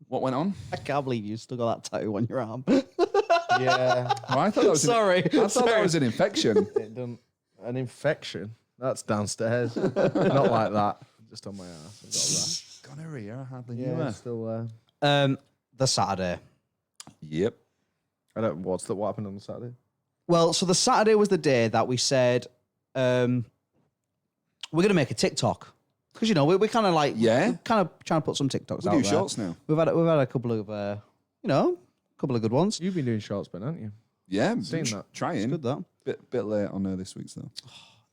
what went on. I can't believe you still got that tattoo on your arm. Yeah. Oh, I thought that was that was an infection. An infection? That's downstairs. Not like that. Just on my ass. Gonorrhea, I hardly knew Yeah, her. still The Saturday. Yep. What happened on the Saturday? Well, so the Saturday was the day that we said we're going to make a TikTok. Because, you know, we're kind of like, kind of trying to put some TikToks out We do there. shorts now. We've had a couple of, a couple of good ones. You've been doing shorts, Ben, haven't you? Yeah, seen that. Trying. It's good, that. Bit late on this week's though.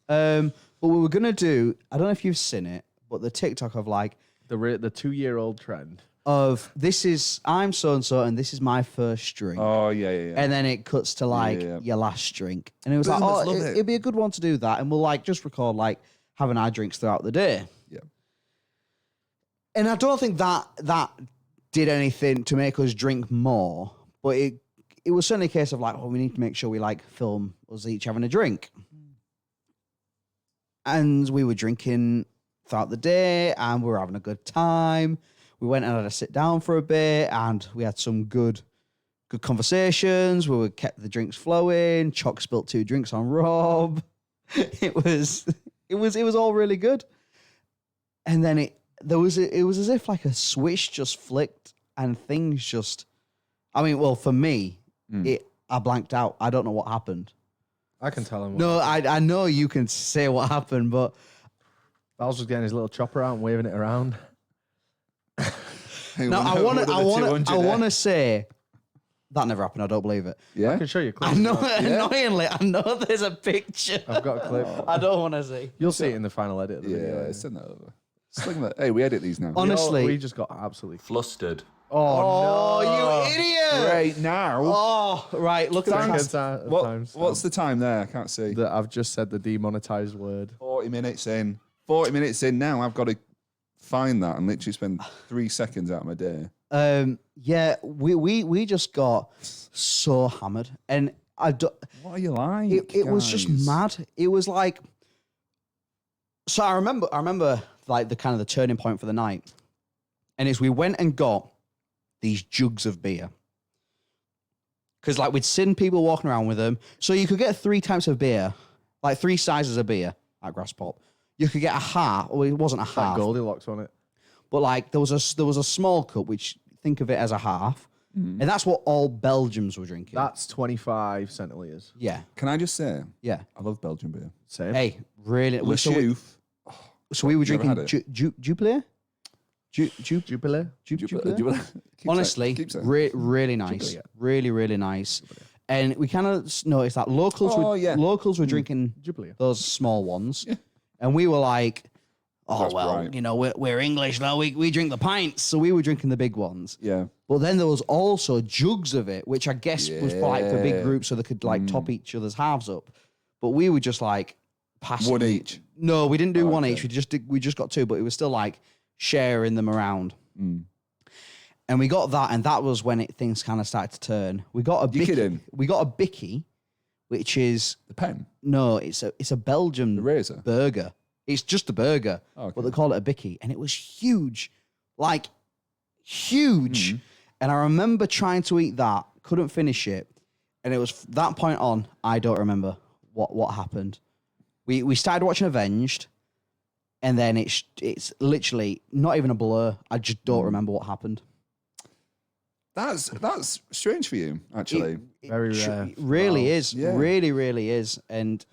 But we were going to do, I don't know if you've seen it, but the TikTok of like, the 2-year-old trend of I'm so-and-so and this is my first drink. Oh, yeah. And then it cuts to like your last drink. And it was Boomers like, love it'd be a good one to do that. And we'll like just record like having our drinks throughout the day. Yeah. And I don't think that did anything to make us drink more, but it was certainly a case of like, well, we need to make sure we like film us each having a drink. And we were drinking throughout the day and we were having a good time. we went and had a sit down for a bit, and we had some good conversations. We kept the drinks flowing. Choc spilt 2 drinks on Rob. It was all really good. And then it was as if like a switch just flicked and things just. I mean, well, for me, I blanked out. I don't know what happened. I can tell him. No, I know you can say what happened, but Bowles was getting his little chopper out and waving it around. no, I want to say that never happened. I don't believe it. Yeah, I can show you a clip. I know, annoyingly, I know there's a picture. I've got a clip. I don't want to see. You'll see it in the final edit of the yeah. video. Send that over. Sling that. Hey, we edit these now. Honestly, we just got absolutely. Flustered. Oh, no. you idiot! Right now. Oh, right. Look at Second that. What's the time there? I can't see. that I've just said the demonetized word. 40 minutes in. 40 minutes in now. I've got to find that and literally spend 3 seconds out of my day. Yeah, we just got so hammered, and What are you like? it was just guys? mad. It was like, so I remember like the kind of the turning point for the night, and is we went and got these jugs of beer. Because like we'd seen people walking around with them. So you could get 3 types of beer, like 3 sizes of beer at Graspop. You could get a half, or it wasn't a That half, Goldilocks on it. but like there was a small cup, which think of it as a half. And that's what all Belgians were drinking. That's 25 centiliters. Yeah, Can I just say, yeah. I love Belgian beer. Same. Hey, really? Le Chouffe. So we were Never drinking had it. Jupiler? Jupiler. Jupiler? Keep Honestly, saying, keep saying. really nice. Jupiler. Really, really nice. And we kind of noticed that locals were drinking Jupiler. those small ones. And we were like, oh, That's well, right. you know, we're English though. We drink the pints. So we were drinking the big ones. Yeah. But then there was also jugs of it, which I guess was for like for big groups so they could like top each other's halves up. But we were just like passing. One each. No, we didn't do one okay. each. We just got 2, but it was still like sharing them around. And we got that, and that was when things kind of started to turn. We got a You bicky. kidding? We got a bicky, which is The pen. no, it's a Belgian The razor. burger. It's just a burger, Okay. but they call it a bicky, and it was huge, like huge. And I remember trying to eat that, couldn't finish it, and it was that point on. I don't remember what happened. We started watching Avenged, and then it's literally not even a blur. I just don't remember what happened. That's strange for you, actually. Very rare. It really Wow. is. Yeah. Really, really is. And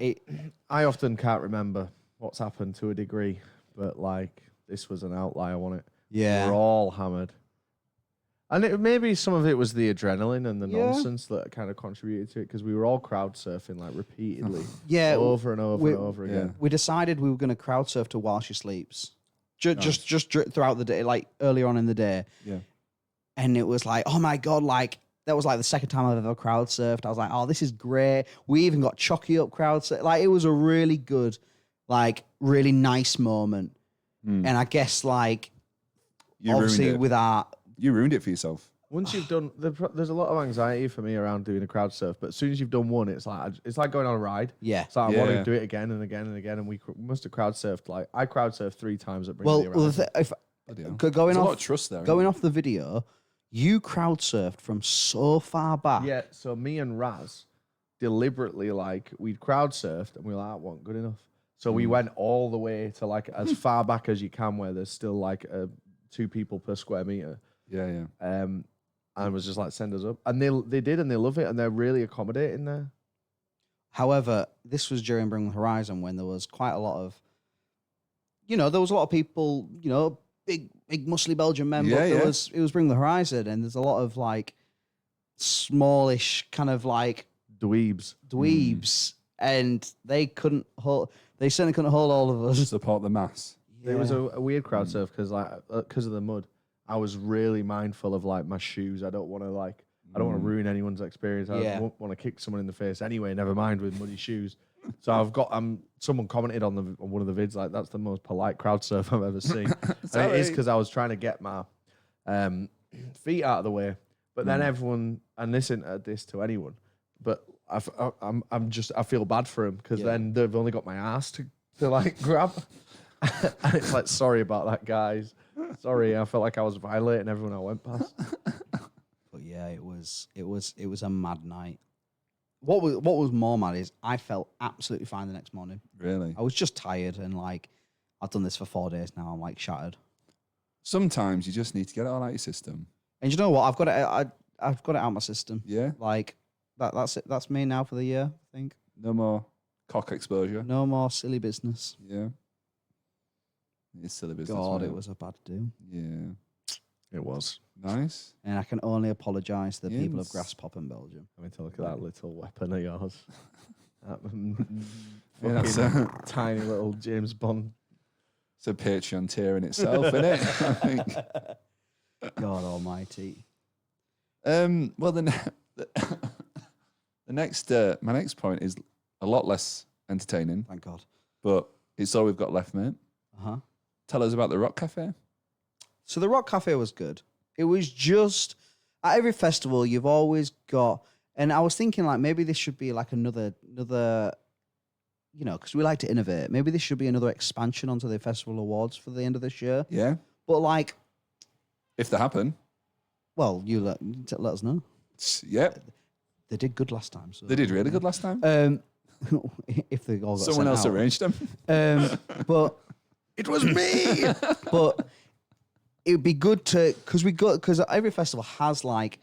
I often can't remember what's happened to a degree, but like this was an outlier on it. yeah. We're all hammered. And maybe some of it was the adrenaline and the Yeah. nonsense that kind of contributed to it because we were all crowd surfing like repeatedly. Yeah, Over and over we- and over again. We decided we were going to crowd surf to while she sleeps. Just throughout the day, like earlier on in the day. Yeah. And it was like, oh my God, like that was like the second time I've ever crowd surfed. I was like, oh, this is great. We even got Chocky up crowd surf. Like it was a really good, like really nice moment. And I guess like You ruined obviously it. with our You ruined it for yourself. Once you've done, there's a lot of anxiety for me around doing a crowd surf, but as soon as you've done one, it's like going on a ride. yeah. It's like I want Yeah. to do it again and again and again, and we must have crowd surfed. Like I crowd surfed 3 times at Well, Brinkley. if Bloody hell. going There's a lot off of trust there. going isn't off the video, you crowd surfed from so far back. Yeah, so me and Raz deliberately we'd crowd surfed and we were like, that wasn't good enough. So we went all the way to like as far back as you can where there's still like 2 people per square meter. it? Yeah. And was just like, send us up. And they did and they love it and they're really accommodating there. However, this was during Bring the Horizon when there was quite a lot of, there was a lot of people, big muscly Belgian men, Yeah, but yeah. it was Bring the Horizon, and there's a lot of like smallish kind of like Dweebs. dweebs, and they certainly couldn't hold all of us. Support the mass. It was a weird crowd surf because of the mud. I was really mindful of like my shoes. I don't want to ruin anyone's experience. I Yeah. won't want to kick someone in the face anyway. Never mind with muddy shoes. So I've got someone commented on one of the vids like that's the most polite crowd surf I've ever seen. And it is because I was trying to get my feet out of the way. But then everyone, and this isn't this to anyone, but I feel bad for him because then they've only got my ass to like grab. And it's like, sorry about that, guys. Sorry, I felt like I was violating everyone I went past. But yeah, it was a mad night. What was more mad is I felt absolutely fine the next morning. Really? I was just tired and like I've done this for 4 days now. I'm like shattered. Sometimes you just need to get it all out of your system. And you know what? I've got it. I've got it out of my system. Yeah? Like that's it. That's me now for the year. I think. No more cock exposure. No more silly business. Yeah. It's silly business. God, mate. it was a bad do. Yeah. It was. Nice. And I can only apologise to the people of Yes. Graspop in Belgium. I mean, to look at that little weapon of yours. That Yeah, that's fucking tiny little James Bond. It's a Patreon tier in itself, isn't it? I think. God Almighty. Well, the next, my next point is a lot less entertaining, Thank God. but it's all we've got left, mate. Uh-huh. Tell us about the Rock Cafe. So the Rock Cafe was good. It was just at every festival you've always got, and I was thinking like maybe this should be like another, you know, because we like to innovate. Maybe this should be another expansion onto the festival awards for the end of this year. Yeah, But like, if they happen. well, you let us know. Yep, They did good last time. So they did really good last time. if they all got Someone sent else out. arranged them. But It was me. but it would be good to because every festival has like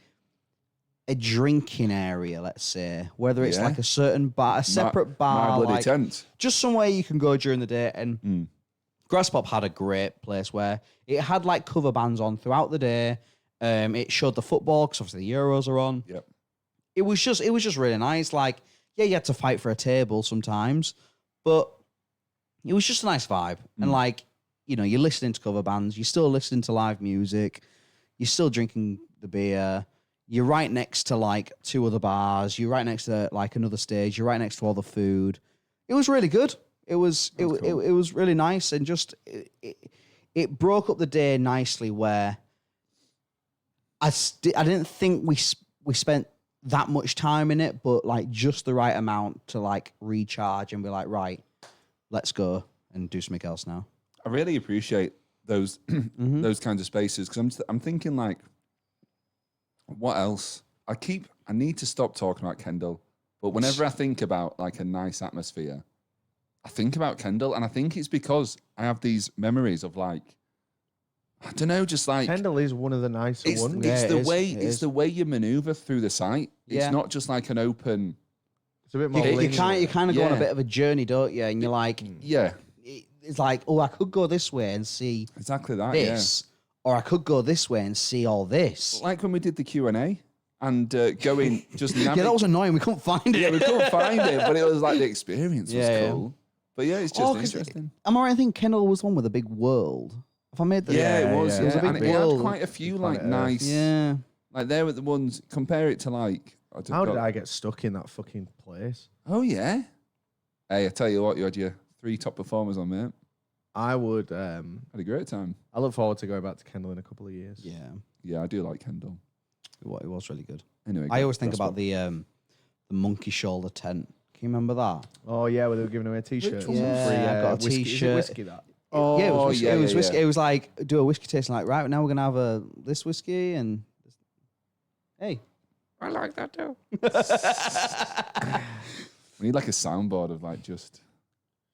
a drinking area, let's say, whether it's Yeah. like a certain bar, a separate My bar, bloody like tent. just somewhere you can go during the day. And Graspop had a great place where it had like cover bands on throughout the day. It showed the football because obviously the Euros are on. Yep. It was just really nice. Like, yeah, you had to fight for a table sometimes, but it was just a nice vibe. And like, you know, you're listening to cover bands, you're still listening to live music, you're still drinking the beer. You're right next to like 2 other bars. You're right next to like another stage. You're right next to all the food. It was really good. It was it was really nice, and just it broke up the day nicely. Where I didn't think we spent that much time in it, but like just the right amount to like recharge and be like, right, let's go and do something else now. I really appreciate those those kinds of spaces because I'm thinking like, what else? I need to stop talking about Kendall, but whenever I think about like a nice atmosphere, I think about Kendall, and I think it's because I have these memories of like, I don't know, just like Kendall is one of the nicer it's, ones. it's Yeah, the it is. way It it's is. the way you maneuver through the site. Yeah. It's not just like an open. It's a bit more You linear. kind of go on a Yeah. bit of a journey, don't you? And you're like, Yeah, it's like, oh, I could go this way and see exactly that. this, or I could go this way and see all this. Yeah, like when we did the Q&A and going just Yeah, that was annoying. We couldn't find it. yeah, we couldn't find it, but it was like the experience was Yeah, yeah. cool. But yeah, it's just 'cause interesting. Am I right? I think Kendall was the one with a big world. If I made the Yeah, it was. yeah. Yeah, It was a big and it had world. quite a few Planet like Earth. nice. Yeah. Like they were the ones. Compare it to like. How did I get stuck in that fucking place? Oh yeah. Hey, I tell you what, you had your 3 top performers on, mate. I would. Had a great time. I look forward to going back to Kendall in a couple of years. Yeah. Yeah, I do like Kendall. It was really good. Anyway, I always think that's about what- the monkey shoulder tent. Can you remember that? Oh yeah, where they were giving away t-shirts. one? Yeah, Free, I got a whiskey. Is it t-shirt. whiskey that? Oh, yeah, it was whiskey. yeah, It was yeah, whiskey. yeah. It was like do a whiskey tasting. Like right now we're gonna have this whiskey and hey, I like that too. We need like a soundboard of like just.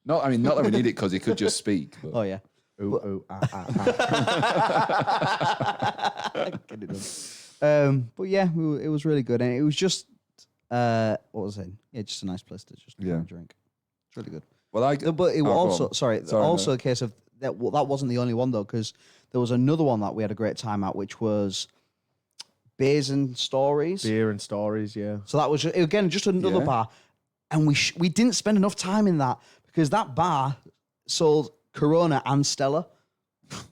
No, I mean not that we need it because he could just speak. But oh yeah. Ooh, ooh, ah, ah, ah. Get it done. But yeah, it was really good, and it was just what was it? Yeah, just a nice place to just Yeah. drink. It's really good. well, I. But it Oh, was go also on. sorry, Sorry, also no. a case of that. Well, that wasn't the only one though, because there was another one that we had a great time at, which was beers and stories. Beer and stories, yeah. So that was again just another Yeah. bar, and we didn't spend enough time in that because that bar sold Corona and Stella.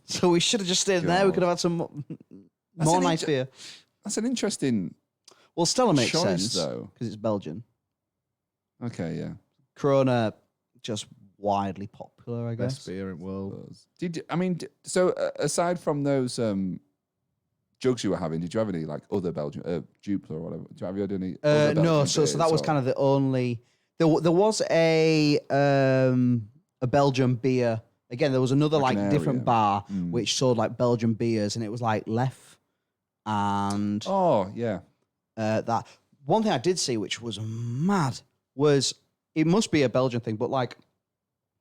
So we should have just stayed there. We could have had some That's more an nice inter- beer. That's an interesting Well, Stella makes choice, sense though. because it's Belgian. Okay, yeah. Corona just widely popular, I Best guess. beer in the world. Did you, I mean? So aside from those jugs you were having, did you have any like other Belgian Dupla or whatever? Have you had any? other No, Belgian so that beers, was or- kind of the only. There was a Belgian beer Again, there was another Like like an different area. bar which sold like Belgian beers, and it was like Lef and Oh, yeah. that. One thing I did see, which was mad, was it must be a Belgian thing, but like,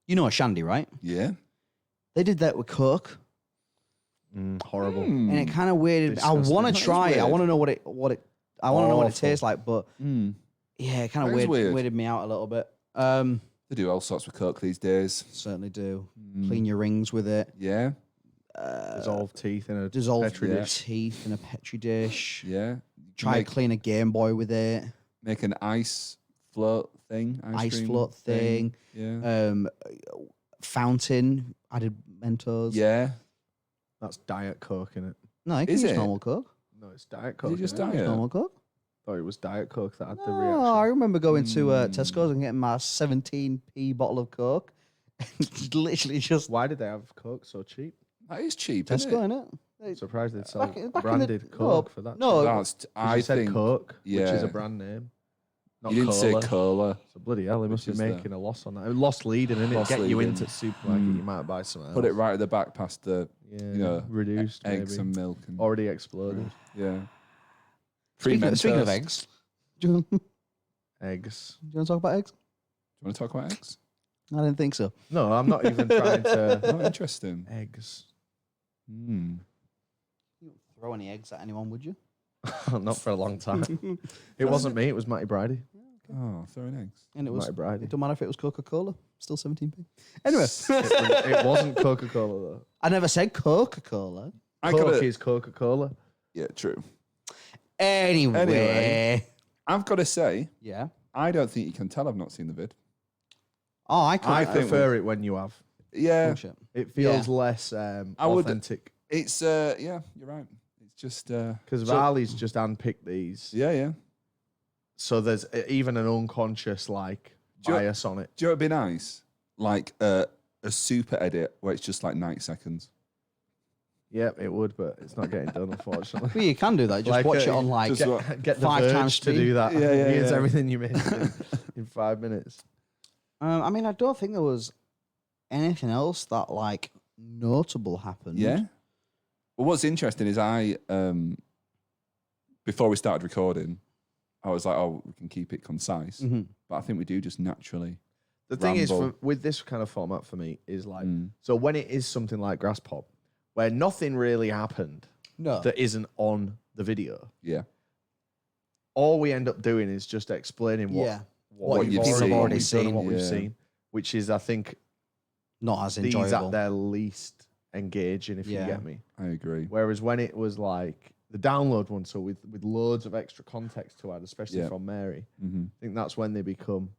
you know, a shandy, right? Yeah. They did that with Coke, Horrible. and it kind of weirded. I Disgusting. want That to is try it. I weird. want to know what it. I want to know what it Awful. tastes like, but yeah, it kind That of is weird. weirded me out a little bit. They do all sorts with Coke these days. Certainly do. Clean your rings with it. Yeah. Dissolved teeth in a Dissolve Petri your dish. teeth in a petri dish. Yeah. Try Make- to clean a Game Boy with it. Make an ice float thing. Ice cream float thing. Yeah. Fountain. Added Mentos. Yeah. That's Diet Coke in it. No, you can Is use it? normal Coke. No, it's Diet Is Coke. it just in it. Diet? Normal Coke. Thought it was Diet Coke that had the Oh, reaction. I remember going to Tesco's and getting my 17p bottle of Coke. Literally just Why did they have Coke so cheap? That is cheap, isn't Tesco, it? innit? I'm surprised they'd sell Back in the- branded Coke for that. no, cheap. That's, 'Cause I you said think. Coke, which is yeah. a brand name. Not You didn't say cola. cola. So bloody hell, they must be Which is the- making a loss on that. Lost leading, innit? Lost Get you leading. into the supermarket, you might buy some else. Put it right at the back past the Yeah, you know, reduced eggs maybe. and milk. And, Already exploded. yeah. Speaking of Mentos. eggs, do you Eggs. want to talk about eggs? Do you want to talk about eggs? I didn't think so. No, I'm not even trying to. Oh, interesting. Eggs. Mm. You don't throw any eggs at anyone, would you? Not for a long time. It wasn't me, it was Matty Bridie. Oh, throwing eggs. And it was. Matty Bridie. It don't matter if it was Coca-Cola. Still 17p. Anyway, It wasn't Coca Cola, though. I never said Coca-Cola. I Coke gotta, is Coca Cola. yeah, true. Anyway. I've got to say, Yeah. I don't think you can tell I've not seen the vid. Oh, I could. I think prefer it when you have. Yeah, Bullshit. It feels Yeah. less would- authentic. it's yeah, you're right. It's just Because so- Varley's just handpicked these. yeah. So there's even an unconscious like Do you- bias on it. Do you know what'd be nice? Like a super edit where it's just like 90 seconds. Yep, it would, but it's not getting done, unfortunately. Well, you can do that. Just watch it on like. just what- Get the 5 Verge times to speed. do that. Yeah, yeah, Here's yeah. everything you missed in 5 minutes. I mean, I don't think there was anything else that like notable happened. Yeah. Well, what's interesting is I before we started recording, I was like, oh, we can keep it concise. Mhm. But I think we do just naturally. The thing is, Ramble. with this kind of format for me, is like, Mm. so when it is something like Graspop, where nothing really happened No. that isn't on the video, Yeah. all we end up doing is just explaining what, Yeah. what you've we've seen. already Seen, seen, what we've yeah. seen, which is, I think, Not as these enjoyable. at their least engaging, if Yeah. you get me. I agree. Whereas when it was like the download one, so with loads of extra context to add, especially Yeah. from Mary, Mm-hmm. I think that's when they become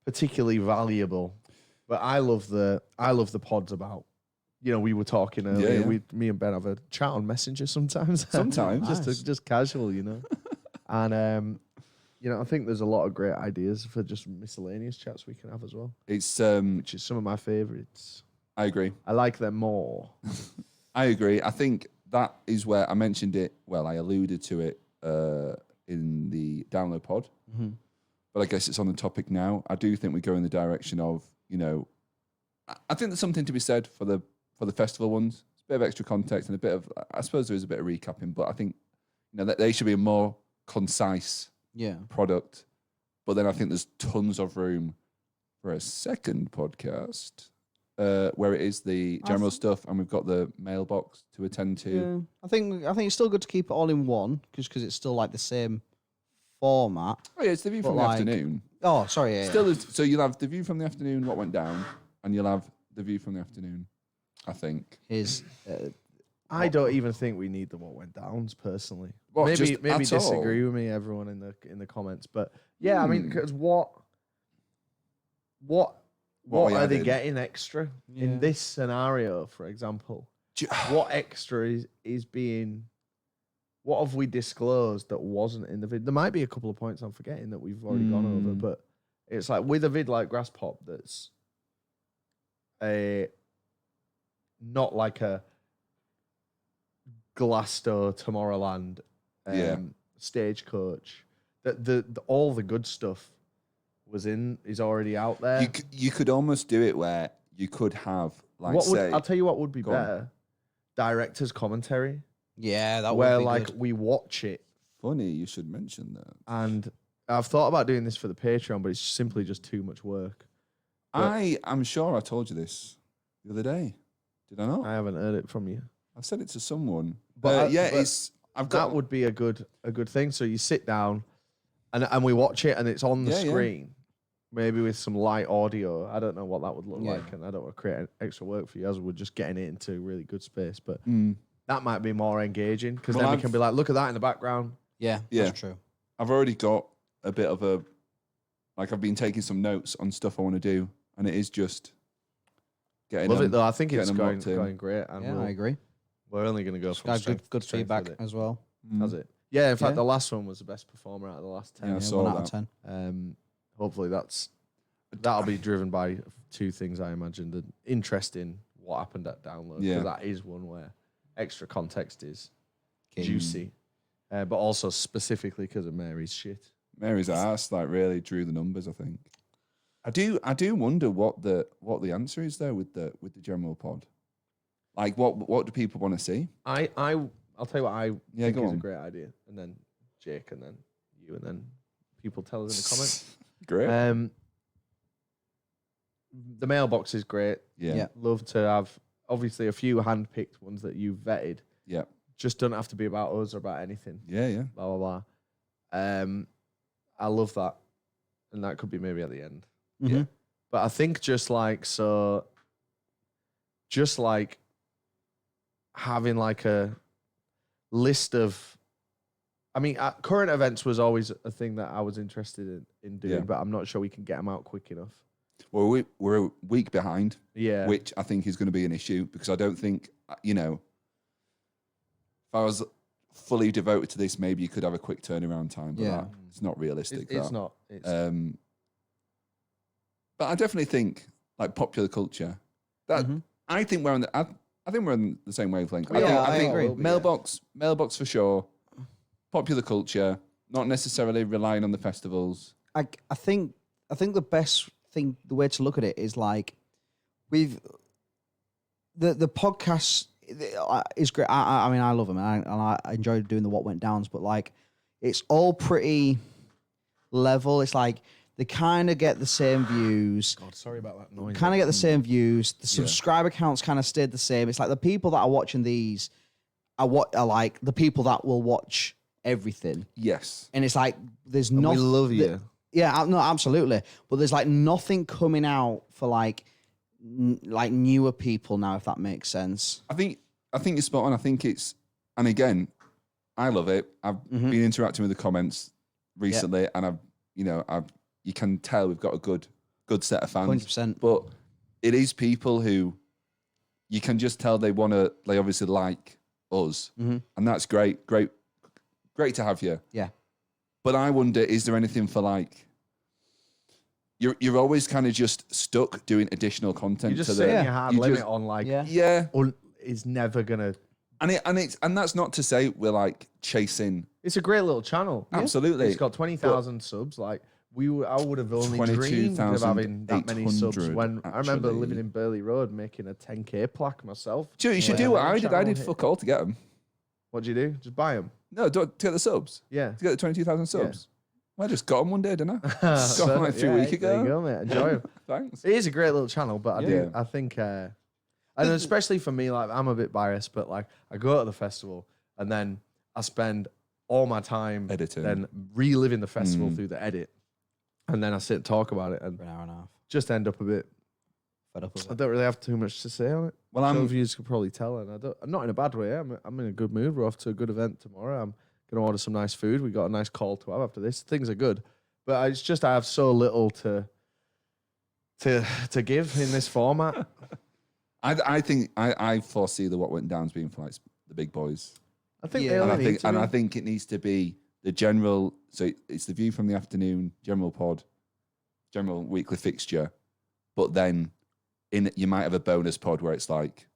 particularly valuable. But I love the pods about, you know, we were talking earlier. yeah. Me and Ben have a chat on Messenger sometimes. Sometimes. just just casual, you know. And you know, I think there's a lot of great ideas for just miscellaneous chats we can have as well, It's which is some of my favorites. I agree. I like them more. I agree. I think that is where I mentioned it. Well, I alluded to it in the download pod, Mhm. but I guess it's on the topic now. I do think we go in the direction of, you know, I think there's something to be said for the festival ones. It's a bit of extra context and a bit of, I suppose there is a bit of recapping, but I think, you know, that they should be a more concise Yeah. product. But then I think there's tons of room for a second podcast where it is the general stuff and we've got the mailbox to attend to. Yeah. I think it's still good to keep it all in one because it's still like the same format. Oh yeah, it's the view But from like- the afternoon. Oh, sorry. Yeah, Still, so you'll have the view from the afternoon, what went down, and you'll have the view from the afternoon. I think. is I don't even think we need the what went downs personally. What, maybe just maybe at all? disagree with me, everyone in the comments. But yeah, I mean, because what What we are they added? getting extra Yeah. in this scenario, for example? What extra is being? What have we disclosed that wasn't in the vid? There might be a couple of points I'm forgetting that we've already gone over, but it's like with a vid like Graspop that's not like a Glasto Tomorrowland Yeah. stagecoach. That the all the good stuff is already out there. You could almost do it where you could have, like, What would, say, I'll tell you what would be Go on. better: director's commentary, Yeah, that where would be like good. we watch it. funny you should mention that. And I've thought about doing this for the Patreon, but it's simply just too much work. I'm sure I told you this the other day. Did I not? I haven't heard it from you. I said it to someone. But But yeah, but it's. I've got. That would be a good thing. So you sit down, and we watch it, and it's on the Yeah, yeah. screen, maybe with some light audio. I don't know what that would look Yeah. like, and I don't want to create extra work for you as we're just getting it into really good space. But Mm, that might be more engaging because Well, then we I've- can be like, look at that in the background. Yeah, Yeah. that's true. I've already got a bit of a. Like, I've been taking some notes on stuff I want to do, and it is just getting. Love them- it though. I think it's getting them locked in. going great, and Yeah, I agree. we're only going to go It's from got strength good to strength feedback with it. as well. Mm. Has it? Yeah. In fact, Yeah. the last one was the best performer out of the last 10. Yeah, I Yeah, saw 1 out of that. 10. Hopefully that'll be driven by two things, I imagine. The interest in what happened at download, Yeah. because that is one where extra context is King. juicy, but also specifically because of Mary's shit. Mary's ass like really drew the numbers. I think. I do wonder what the answer is there with the general pod. Like, what do people want to see? I'll tell you what I Yeah, think go is a on. great idea, and then Jake, and then you, and then people tell us in the comments. Great. The mailbox is great. Yeah. Yeah. Love to have obviously a few hand-picked ones that you've vetted. Yeah. Just don't have to be about us or about anything. Yeah. Yeah. Blah blah blah. I love that, and that could be maybe at the end. Mhm. But I think just like having like a list of. I mean, current events was always a thing that I was interested in doing, Yeah. but I'm not sure we can get them out quick enough. Well, we're a week behind, Yeah. which I think is going to be an issue because I don't think, if I was fully devoted to this, maybe you could have a quick turnaround time, but Yeah. it's not realistic. It's that. not. It's, But I definitely think like popular culture. That Mhm. I think we're on the. I think we're on the same wavelength. We are, I think agree. will be, mailbox for sure. Popular culture, not necessarily relying on the festivals. I think the best thing, the way to look at it is like we've the podcast is great. I mean, I love them, and I enjoy doing the what went downs, but like it's all pretty level. It's like they kind of get the same views. God, sorry about that noise. Kind of get the same views. The subscriber counts kind of stayed the same. It's like the people that are watching these are like the people that will watch everything. Yes. And it's like there's And we nothing. love you. Yeah, no, absolutely. But there's like nothing coming out for like newer people now, if that makes sense. I think you're spot on. I think it's, and again, I love it. I've been interacting with the comments recently, and you can tell we've got a good set of fans. 100%. But it is people who you can just tell they obviously like us, and that's great to have you. Yeah. But I wonder, is there anything for like? You're always kind of just stuck doing additional content. You're just to setting the, a hard you limit just- on like, Yeah. is never gonna. And that's not to say we're like chasing. It's a great little channel. Absolutely. It's got 20,000 subs. Like I would have only dreamed of having that many subs 22,800, when I remember actually. living in Burley Road making a 10k plaque myself. You should do what I did. I did fuck all to get them. What'd you do? Just buy them. No, to get the subs. Yeah. To get the 22,000 subs. Well, I just got them one day, didn't I? Got So, them like 3 weeks There you ago. go, mate. Enjoy them. Thanks. It is a great little channel, but Yeah. I think, and especially for me, like I'm a bit biased, but like I go to the festival and then I spend all my time Editing. then reliving the festival through the edit, and then I sit and talk about it and For an hour and a half. just end up a bit. Fed up with I it. don't really have too much to say on it. Well, Some I'm of you could probably tell, and I'm not in a bad way. I'm in a good mood. We're off to a good event tomorrow. I'm gonna order some nice food. We got a nice call to have after this. Things are good, but it's just I have so little to give in this format. I think I foresee the what went down as being for like the big boys. I think Yeah. they And only need to I be. think it needs to be the general. So it's the view from the afternoon, general pod, general weekly fixture, but then you might have a bonus pod where it's like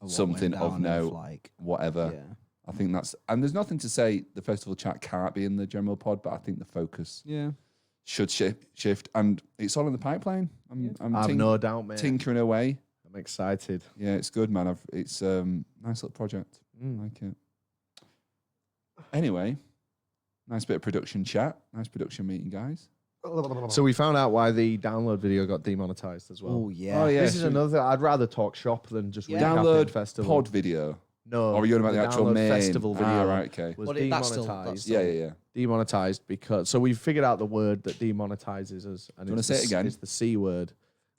A what something went of down note, like, whatever. yeah. I think that's, and there's nothing to say the festival chat can't be in the general pod, but I think the focus Yeah. should shift, and it's all in the pipeline. I'm I've no doubt, mate. tinkering away. I'm excited. Yeah, it's good, man. It's nice little project. I like it. Anyway, nice bit of production chat. Nice production meeting, guys. So we found out why the download video got demonetized as well. Oh yeah. Oh yeah. This is another. I'd rather talk shop than just recapping Download festival. pod video. No, Or are you on about the actual download main festival video? Ah, right, okay. Was But that's demonetized. still- Yeah. Demonetized because we figured out the word that demonetizes us, and Do you wanna it's say it the- again? It's the C word,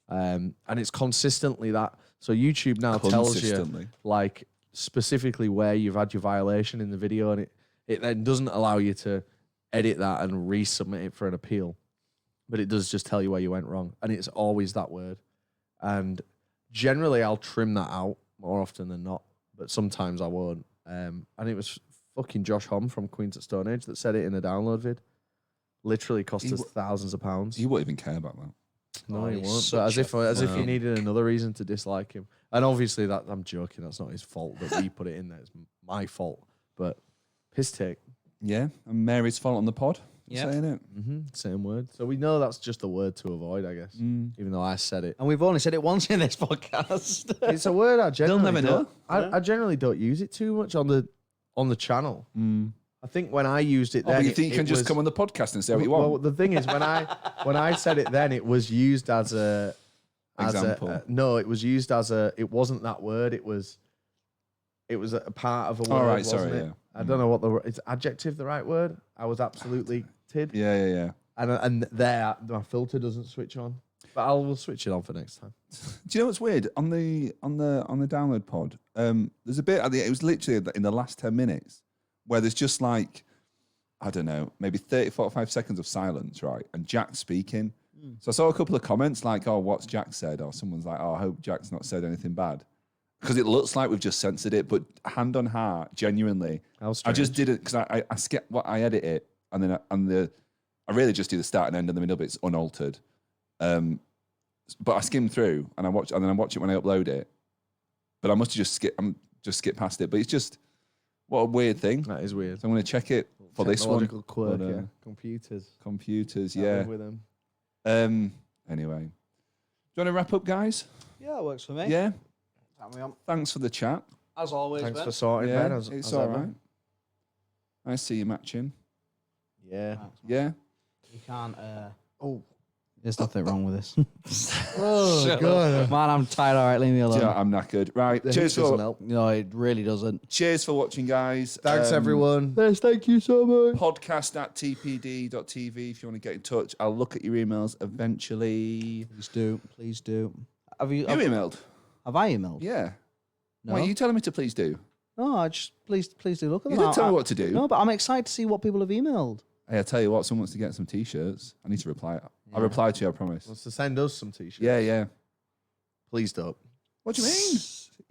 and it's consistently that. So YouTube now tells you Consistently. like specifically where you've had your violation in the video, and it then doesn't allow you to edit that and resubmit it for an appeal, but it does just tell you where you went wrong, and it's always that word. And generally, I'll trim that out more often than not, but sometimes I won't. And it was fucking Josh Homme from Queens at Stone Age that said it in a download vid. Literally cost us thousands of pounds. You won't even care about that. No, Oh, he he's won't. But such as a if you needed another reason to dislike him. And obviously that I'm joking. That's not his fault that we put it in there. It's my fault. But piss take. Yeah, and Mary's fault on the pod. Yep. Saying it. Same word. So we know that's just a word to avoid, I guess. Even though I said it. And we've only said it once in this podcast. It's a word I generally never know. I generally don't use it too much on the channel. I think when I used it Oh, then, but you think you it can just was- come on the podcast and say what you want? Well, the thing is, when I said it then, it was used as a Example. no, it was used as a. It wasn't that word. It was a part of a word. All right, wasn't sorry, it? yeah. I don't know what is adjective the right word. I was absolutely tid, Yeah. and there my filter doesn't switch on, but we'll switch it on for next time. Do you know what's weird on the download pod? There's a bit at the. It was literally in the last 10 minutes where there's just like, I don't know, maybe 30, 45 seconds of silence, right? And Jack speaking. So I saw a couple of comments like, "Oh, what's Jack said?" Or someone's like, "Oh, I hope Jack's not said anything bad," because it looks like we've just censored it. But hand on heart, genuinely, How I just did it because I skip what I edit it and then I really just do the start and end and the middle bits unaltered. But I skim through and I watch it when I upload it. But I must have just skip past it. But it's just what a weird thing. That is weird. So I'm going to check it for this one. Technological quirk, But, yeah. Computers. Computers, I yeah. live with them. Anyway, do you want to wrap up, guys? Yeah, it works for me. Yeah. Tell me on. Thanks for the chat. As always, Thanks Ben. for sorting, Yeah, Ben. it's as all ever. right. I see you matching. Yeah. Yeah. You can't. Oh. There's nothing wrong with this. Oh, God. Man, I'm tired. All right, leave me Do alone. you know, I'm knackered. Right. The Cheers heat doesn't for help. No, it really doesn't. cheers for watching, guys. Thanks, everyone. Yes, thank you so much. Podcast at tpd.tv if you want to get in touch. I'll look at your emails eventually. Please do. Please do. Have you? You emailed? Have I emailed? Yeah. No. What are you telling me to please do? No, I just please do look at You them. didn't tell me what to do. No, but I'm excited to see what people have emailed. Hey, I tell you what, someone wants to get some t-shirts. I need to reply. I'll reply to you, I promise. Wants to send us some t-shirts. Yeah. Please don't. What do you mean?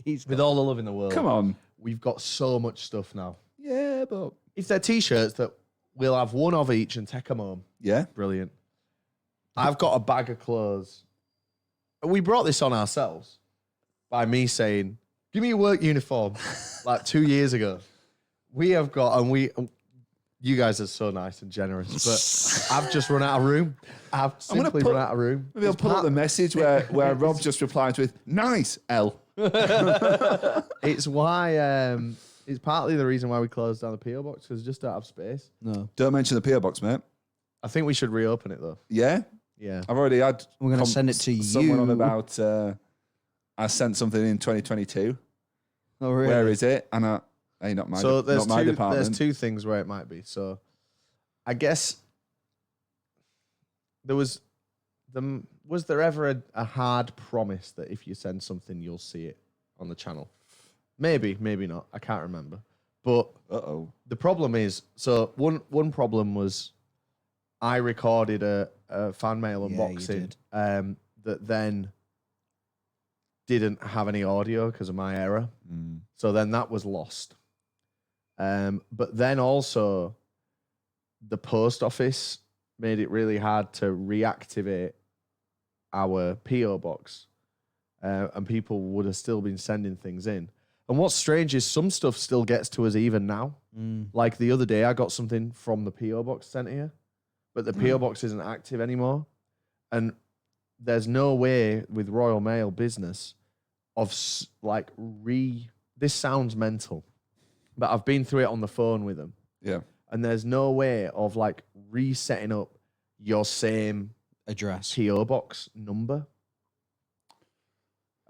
He's With all the love in the world. Come on. We've got so much stuff now. Yeah, but... If they're t-shirts that we'll have one of each and take them home. Yeah? Brilliant. I've got a bag of clothes. We brought this on ourselves by me saying, give me your work uniform, like 2 years ago. We have got, you guys are so nice and generous, but I've just run out of room. I've simply run out of room. Maybe I'll pull up the message where Rob just replied with, nice, L. It's why, it's partly the reason why we closed down the PO box, because we just don't have space. no. Don't mention the PO box, mate. I think we should reopen it though. Yeah? Yeah. I've already had... We're gonna send it to someone you. on about... I sent something in 2022. Oh, really? Where is it? And not my, So not my department. there's two things where it might be. So I guess was there ever a hard promise that if you send something you'll see it on the channel? Maybe not. I can't remember. But Uh-oh. the problem is, so one problem was I recorded a fan mail Yeah, you unboxing did. that then didn't have any audio because of my error. So then that was lost. But then also the post office made it really hard to reactivate our PO box. And people would have still been sending things in. And what's strange is some stuff still gets to us even now. Like the other day, I got something from the PO box sent here. but the PO box isn't active anymore, and there's no way with Royal Mail business of like this sounds mental, but I've been through it on the phone with them. Yeah. And there's no way of like resetting up your same address PO box number.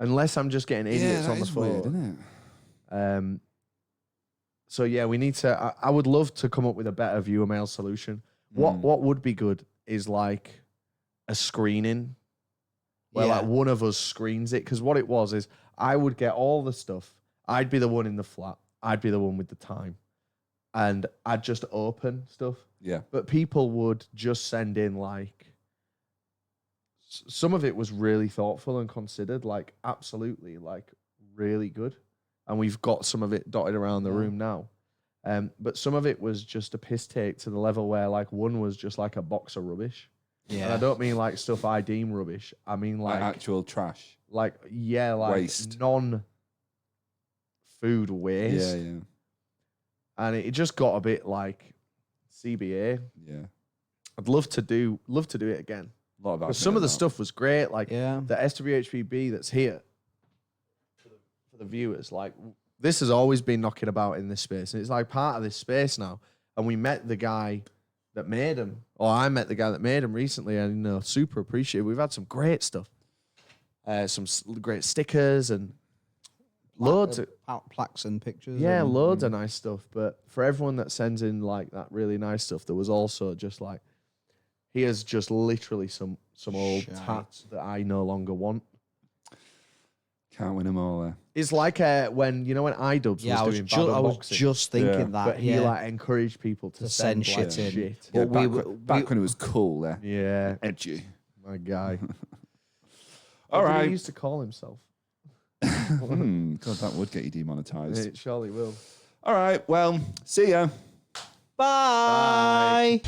Unless I'm just getting idiots on the phone. Weird, isn't it? So yeah, we need to. I would love to come up with a better viewer mail solution. What would be good is like a screening where like one of us screens it. Because what it was is I would get all the stuff. I'd be the one in the flat. I'd be the one with the time. And I'd just open stuff. Yeah. But people would just send in like, some of it was really thoughtful and considered, like absolutely like really good. And we've got some of it dotted around the room now. But some of it was just a piss take to the level where like one was just like a box of rubbish. Yeah. And I don't mean like stuff I deem rubbish. I mean like actual trash. Like, yeah, like waste. Non-food waste. Yeah, yeah. And it just got a bit like CBA. Yeah. I'd love to do it again. A lot about some of the stuff was great. Like the SWHPB that's here for the viewers. Like this has always been knocking about in this space. And it's like part of this space now. And we met the guy that made them. Or I met the guy that made them recently. And, you know, super appreciative. We've had some great stuff. Some great stickers and loads of plaques and pictures. Yeah, and, loads of nice stuff. But for everyone that sends in like that really nice stuff, there was also just like, here's just literally some old tats that I no longer want. Can't win them all there. It's like when iDubbbz was doing battle I was boxing, just thinking that. but he like encouraged people to send shit like, in. Shit. Yeah, back when it was cool there. Yeah, edgy. My guy. All what right. did he used to call himself? God, that would get you demonetized. It surely will. All right. Well, see ya. Bye.